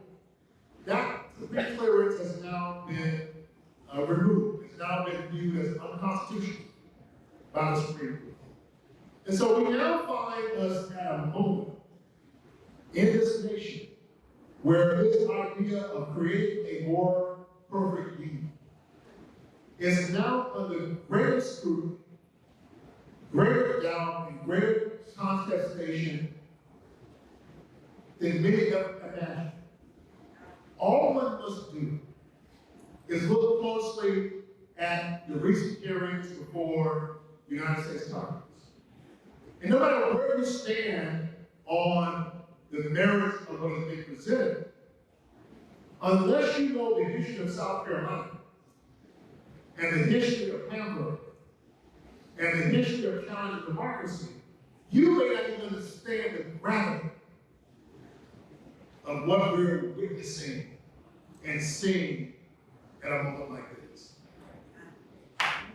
that pre-clearance has now been removed. It's now been viewed as unconstitutional by the Supreme Court. And so we now find us at a moment in this nation where this idea of creating a more perfect union is now under greater scrutiny, greater doubt, and greater contestation than many have imagined. All one must do is look closely at the recent hearings before the United States Congress. And no matter where you stand on the merits of what is being presented, unless you know the history of South Carolina, and the history of Hamburg, and the history of challenging democracy, you may not even understand the gravity of what we're witnessing and seeing at a moment like this.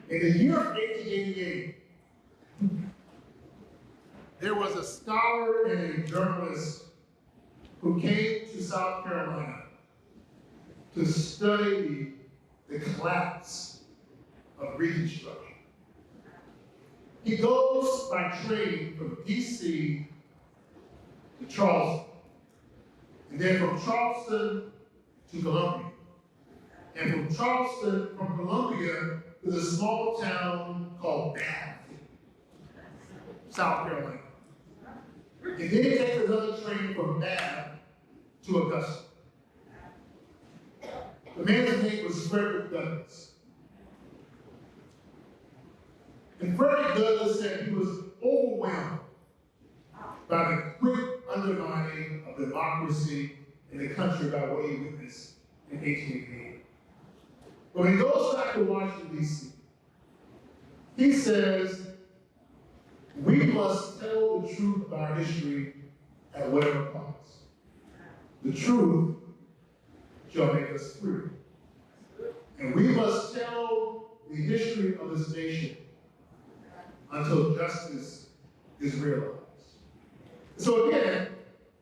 In the year of 1888, there was a scholar and a journalist who came to South Carolina to study the collapse of Reconstruction. He goes by train from D.C. to Charleston, and then from Charleston to Columbia, and from Columbia to the small town called Bath, South Carolina. And then he takes another train from Bath to Augusta. The man's name was Frederick Douglass. And Frederick Douglass said he was overwhelmed by the quick undermining of democracy in the country by what he witnessed in 1888. But when he goes back to Washington, D.C., he says, we must tell the truth about our history at whatever cost. The truth shall make us free. And we must tell the history of this nation until justice is realized. So again,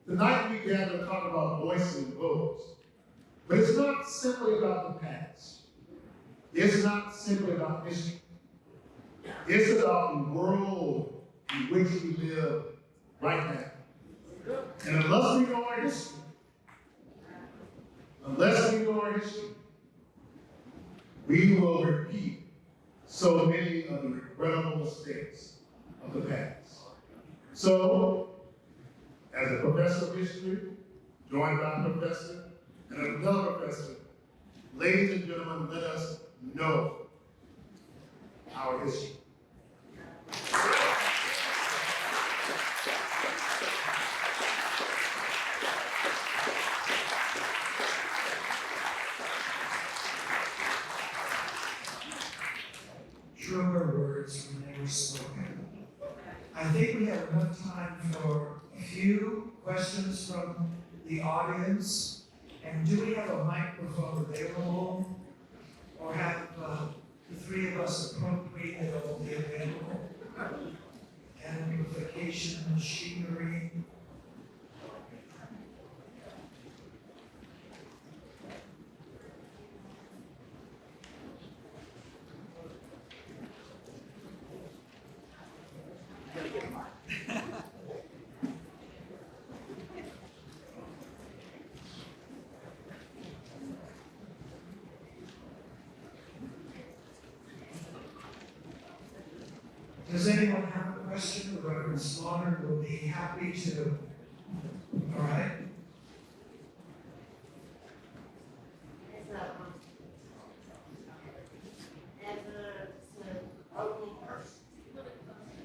tonight we gather to talk about voices and votes, but it's not simply about the past. It's not simply about history. It's about the world in which we live right now. And unless we know our history, we will repeat so many of the regrettable mistakes of the past. So, as a professor of history, joined by a professor and another professor, ladies and gentlemen, let us know our history. Truer words were never spoken. I think we have enough time for a few questions from the audience. And do we have a microphone available? Or have the three of us appropriate that will be available? Amplification machinery. Does anyone have a question? The Reverend Slaughter will be happy to. All right.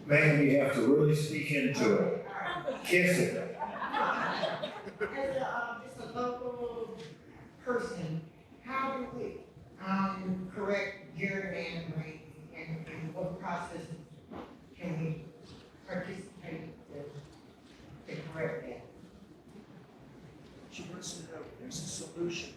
Man, you have to really speak into it. Kiss it. As just a local person, how do we correct gerrymandering and what process can we participate to correct that? She wants to know if there's a solution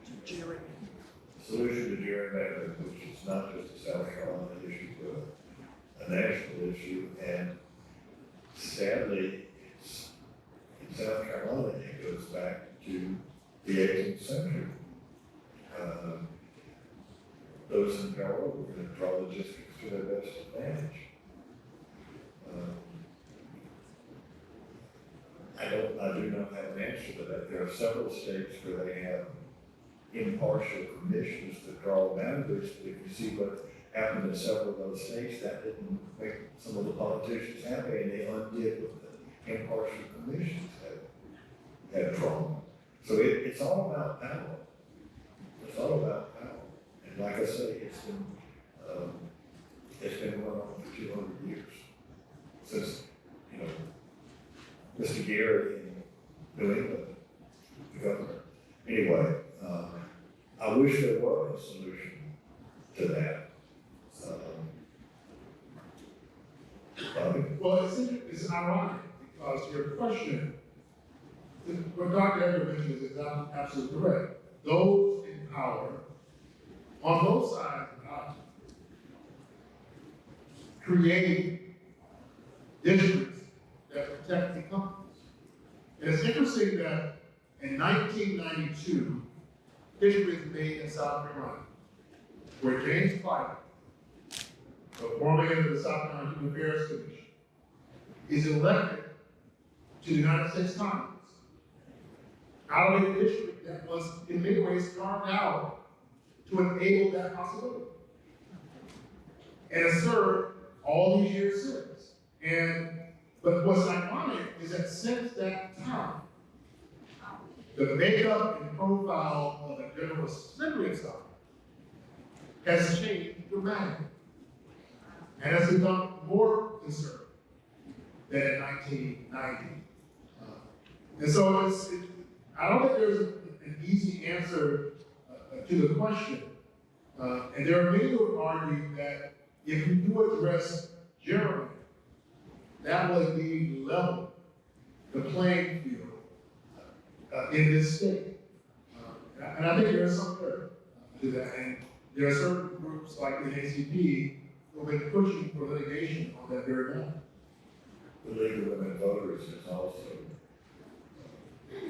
to gerrymandering. Solution to gerrymandering, which is not just a South Carolina issue, but a national issue, and sadly, it's in South Carolina, it goes back to the 18th century. Those in power were going to draw the districts to their best advantage. I do not have an answer to that. There are several states where they have impartial commissions that draw boundaries, but if you see what happened in several of those states, that didn't make some of the politicians happy, and they undid what the impartial commissions had drawn. So it's all about power. It's all about power. And like I say, it's been going on for 200 years. Since, Mr. Gary in New England, the governor. Anyway, I wish there were a solution to that. Well, it's ironic because your question, what Dr. Edgar mentioned is absolutely correct. Those in power, on both sides of the aisle, create districts that protect the companies. And it's interesting that in 1992, history is made in South Carolina, where James Clyde, the former head of the South Carolina Human Affairs Commission, is elected to the United States Congress out of a district that was in many ways carved out to enable that possibility. And has served all these years since. But what's ironic is that since that time, the makeup and profile of the General Assembly of South has changed dramatically and has become more conservative than in 1990. And so I don't think there's an easy answer to the question. And there are many who would argue that if you do address gerrymandering, that will indeed level the playing field in this state. And I think there's some merit to that. And there are certain groups like the ACP who have been pushing for litigation on that very matter. The League of Women Voters is also,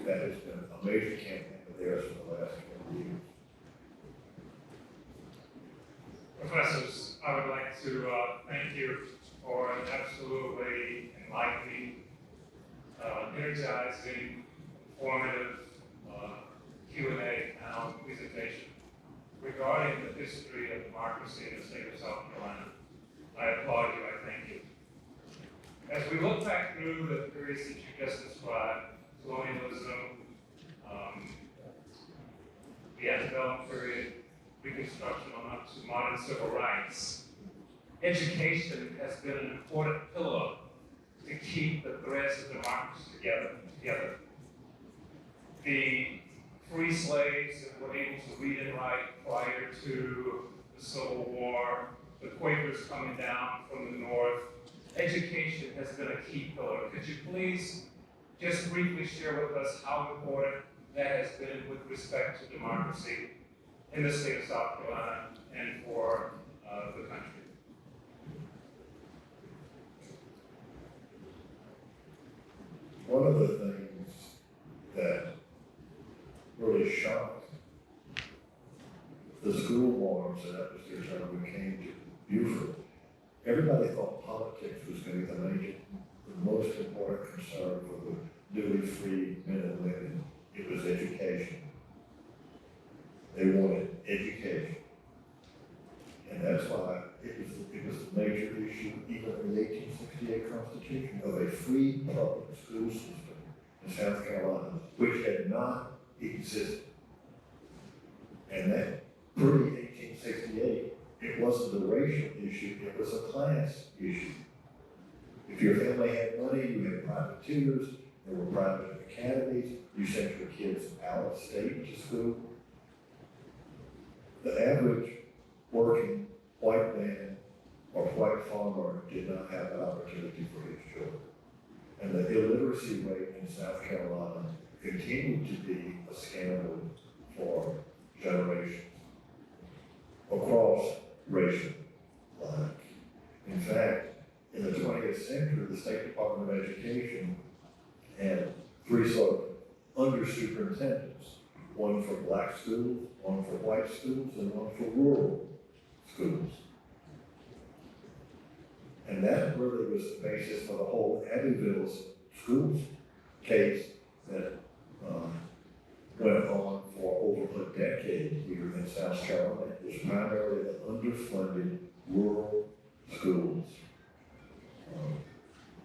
that has been a major campaign of theirs for the last 20 years. Professors, I would like to thank you for an absolutely enlightening, energizing, informative Q&A panel presentation regarding the history of democracy in the state of South Carolina. I applaud you, I thank you. As we look back through the periods that you just described, colonialism, the antebellum period, Reconstruction on up to modern civil rights, education has been an important pillar to keep the threads of democracy together. The free slaves that were able to read and write prior to the Civil War, the Quakers coming down from the north, education has been a key pillar. Could you please just briefly share with us how important that has been with respect to democracy in the state of South Carolina and for the country? One of the things that really shocked the school boards and atmosphere when we came to Buford, everybody thought politics was going to be the most important concern for the newly freed men and women. It was education. They wanted education. And that's why it was a major issue even in the 1868 Constitution of a free public school system in South Carolina, which had not existed. And that pre-1868, it wasn't a racial issue, it was a class issue. If your family had money, you had private tutors, there were private academies, you sent your kids out of state to school. The average working white man or white farmer did not have that opportunity for his children. And the illiteracy rate in South Carolina continued to be a scandal for generations across racial lines. In fact, in the 20th century, the State Department of Education had three sort of under-superintendents, one for black schools, one for white schools, and one for rural schools. And that really was the basis for the whole Abbeville schools case that went on for over a decade here in South Carolina. It was primarily the underfunded rural schools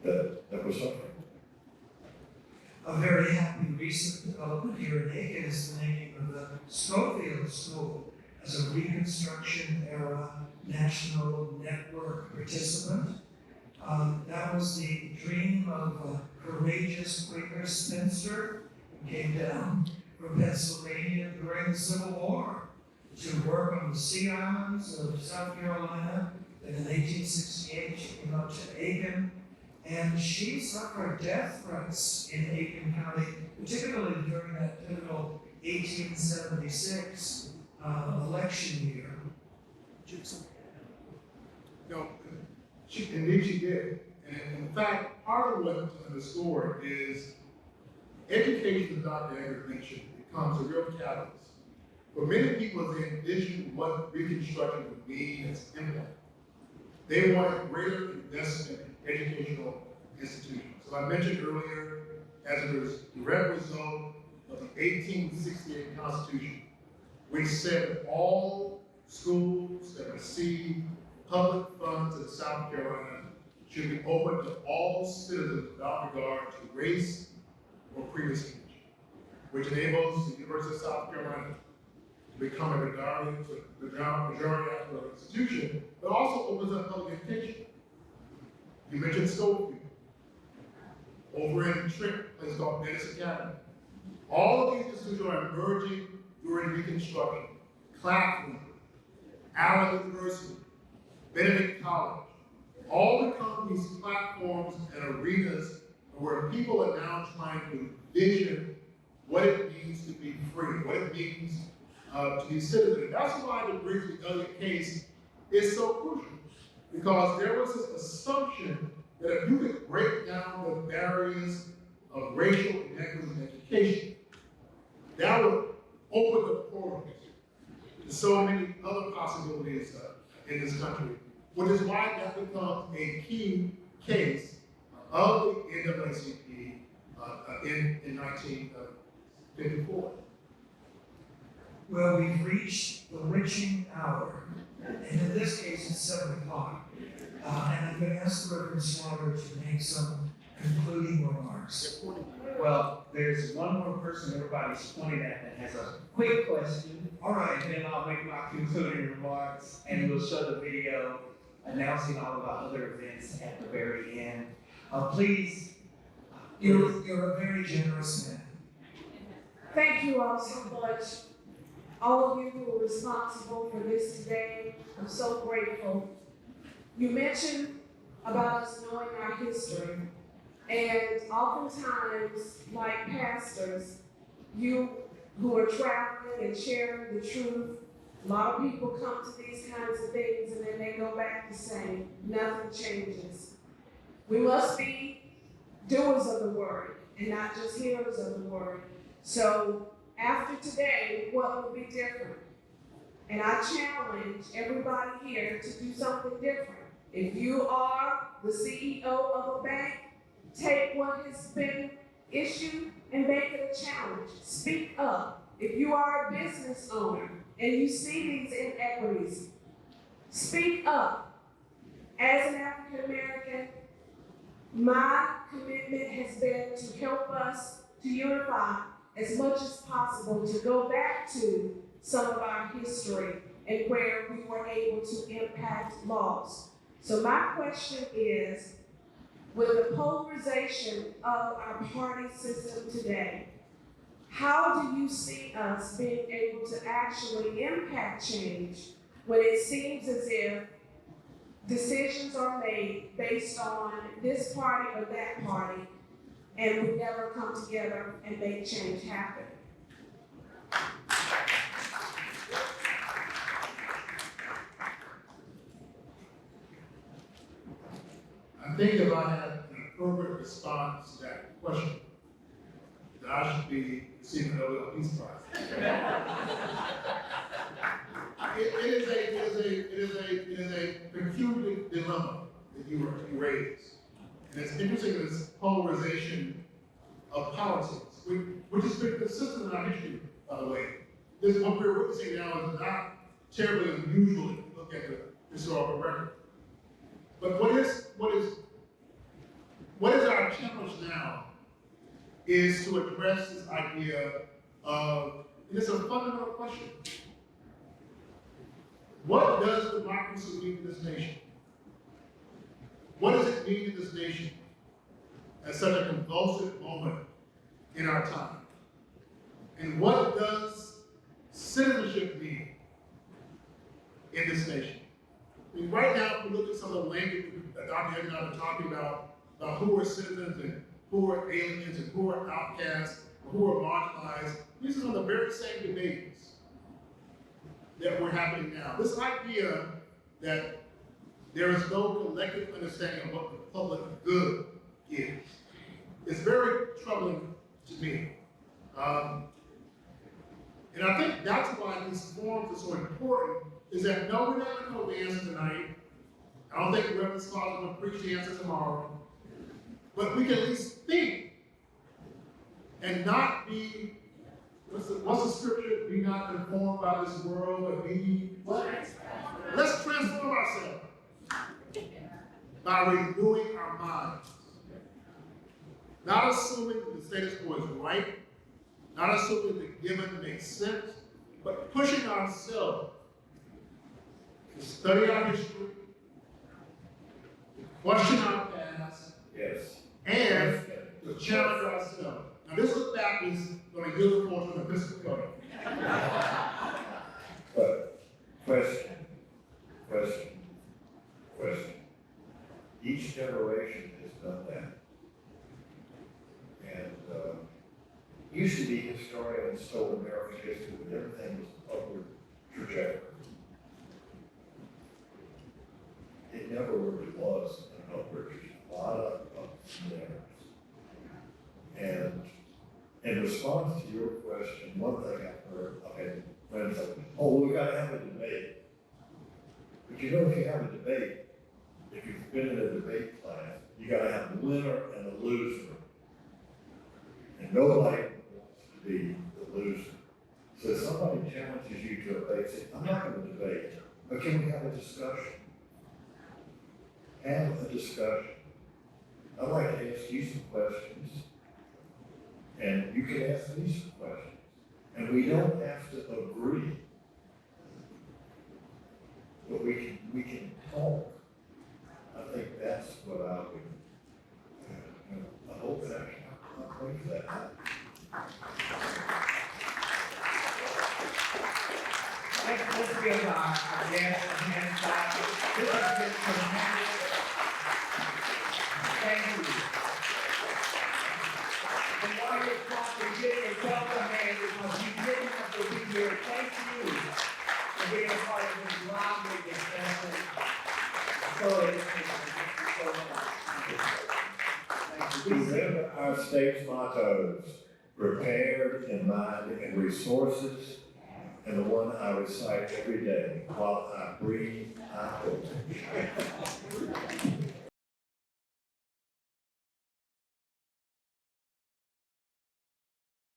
that were suffering. A very happy recent development here in Aiken is the naming of the Schofield School as a Reconstruction era national network participant. That was the dream of a courageous Quaker spinster who came down from Pennsylvania during the Civil War to work on the Sea Islands of South Carolina. And in 1868, she came up to Aiken, and she suffered death threats in Aiken County, particularly during that pivotal 1876 election year. No, indeed she did. And in fact, part of what to underscore is education, as Dr. Edgar mentioned, becomes a real catalyst. For many people, as they envision what Reconstruction would mean as impact, they want a greater investment in educational institutions. So I mentioned earlier, as a direct result of the 1868 Constitution, which said that all schools that receive public funds in South Carolina should be open to all citizens without regard to race or previous condition. which enables the University of South Carolina to become a majority academic institution, but also opens up public education. You mentioned Schofield. Over in Trent, a place called Medicine Academy. All of these institutions are emerging during Reconstruction. Claflin, Allen University, Benedict College, all become these platforms and arenas where people are now trying to envision what it means to be free, what it means to be citizen. That's why the Briggs Elliott case is so crucial, because there was this assumption that if you could break down the barriers of racial inequity in education, that would open the portals to so many other possibilities in this country, which is why that becomes a key case of the NAACP in 1954. Well, we've reached the witching hour, and in this case, it's 7 o'clock. And I'm going to ask the Reverend Slaughter to make some concluding remarks. Well, there's one more person everybody's pointing at that has a quick question. All right. And then I'll make my concluding remarks, and we'll show the video announcing all of our other events at the very end. Please. You're a very generous man. Thank you all so much. All of you who were responsible for this today, I'm so grateful. You mentioned about us knowing our history, and oftentimes, like pastors, you who are traveling and sharing the truth, a lot of people come to these kinds of things and then they go back to saying, nothing changes. We must be doers of the word and not just hearers of the word. So after today, what will be different? And I challenge everybody here to do something different. If you are the CEO of a bank, take what has been issued and make it a challenge. Speak up. If you are a business owner and you see these inequities, speak up. As an African American, my commitment has been to help us to unify as much as possible, to go back to some of our history and where we were able to impact laws. So my question is, with the polarization of our party system today, how do you see us being able to actually impact change when it seems as if decisions are made based on this party or that party, and we never come together and make change happen? I think if I had an appropriate response to that question, that I should be receiving a Nobel Peace Prize. It is a peculiar dilemma that you raise. And it's interesting, this polarization of politics, which has been consistent in our history, by the way. This what we're witnessing now is not terribly unusual if you look at the historical record. But what is our challenge now is to address this idea of, and it's a fundamental question. What does democracy mean in this nation? What does it mean in this nation at such a convulsive moment in our time? And what does citizenship mean in this nation? I mean, right now, if we look at some of the language that Dr. Edgar and I have been talking about who are citizens and who are aliens and who are outcasts, or who are marginalized, these are some of the very same debates that were happening now. This idea that there is no collective understanding of what the public good is very troubling to me. And I think that's why these forums are so important, is that no, we're not going to know the answer tonight. I don't think the Reverend Scott is going to preach the answer tomorrow. But we can at least think and not be, what's the scripture? Be not conformed by this world, but be what? Let's transform ourselves by renewing our minds. Not assuming that the status quo is right, not assuming the given makes sense, but pushing ourselves to study our history, to question our past, Yes. and to challenge ourselves. Now, this is Baptist going to yield the floor to an Episcopalian. But question. Each generation has done that. And used to be historians told American history that everything was an upward trajectory. It never really was an upward trajectory. A lot of ups and downs. And in response to your question, one thing I've heard, I've had friends say, oh, we've got to have a debate. But you know, if you have a debate, if you've been in a debate class, you got to have a winner and a loser. And nobody wants to be the loser. So if somebody challenges you to a debate, say, I'm not going to debate, but can we have a discussion? Have a discussion. I'd like to ask you some questions, and you can ask me some questions. And we don't have to agree, but we can talk. I think that's what I would, I hope that I'll pray for that. Let's give our guests a hand clap. This has been tremendous. Thank you. And while you're talking, give yourself a hand because you didn't have to be here. Thank you for being a part of this lively discussion. So thank you. Remember our state's mottos: prepared in mind and resources, and the one I recite every day: while I breathe, I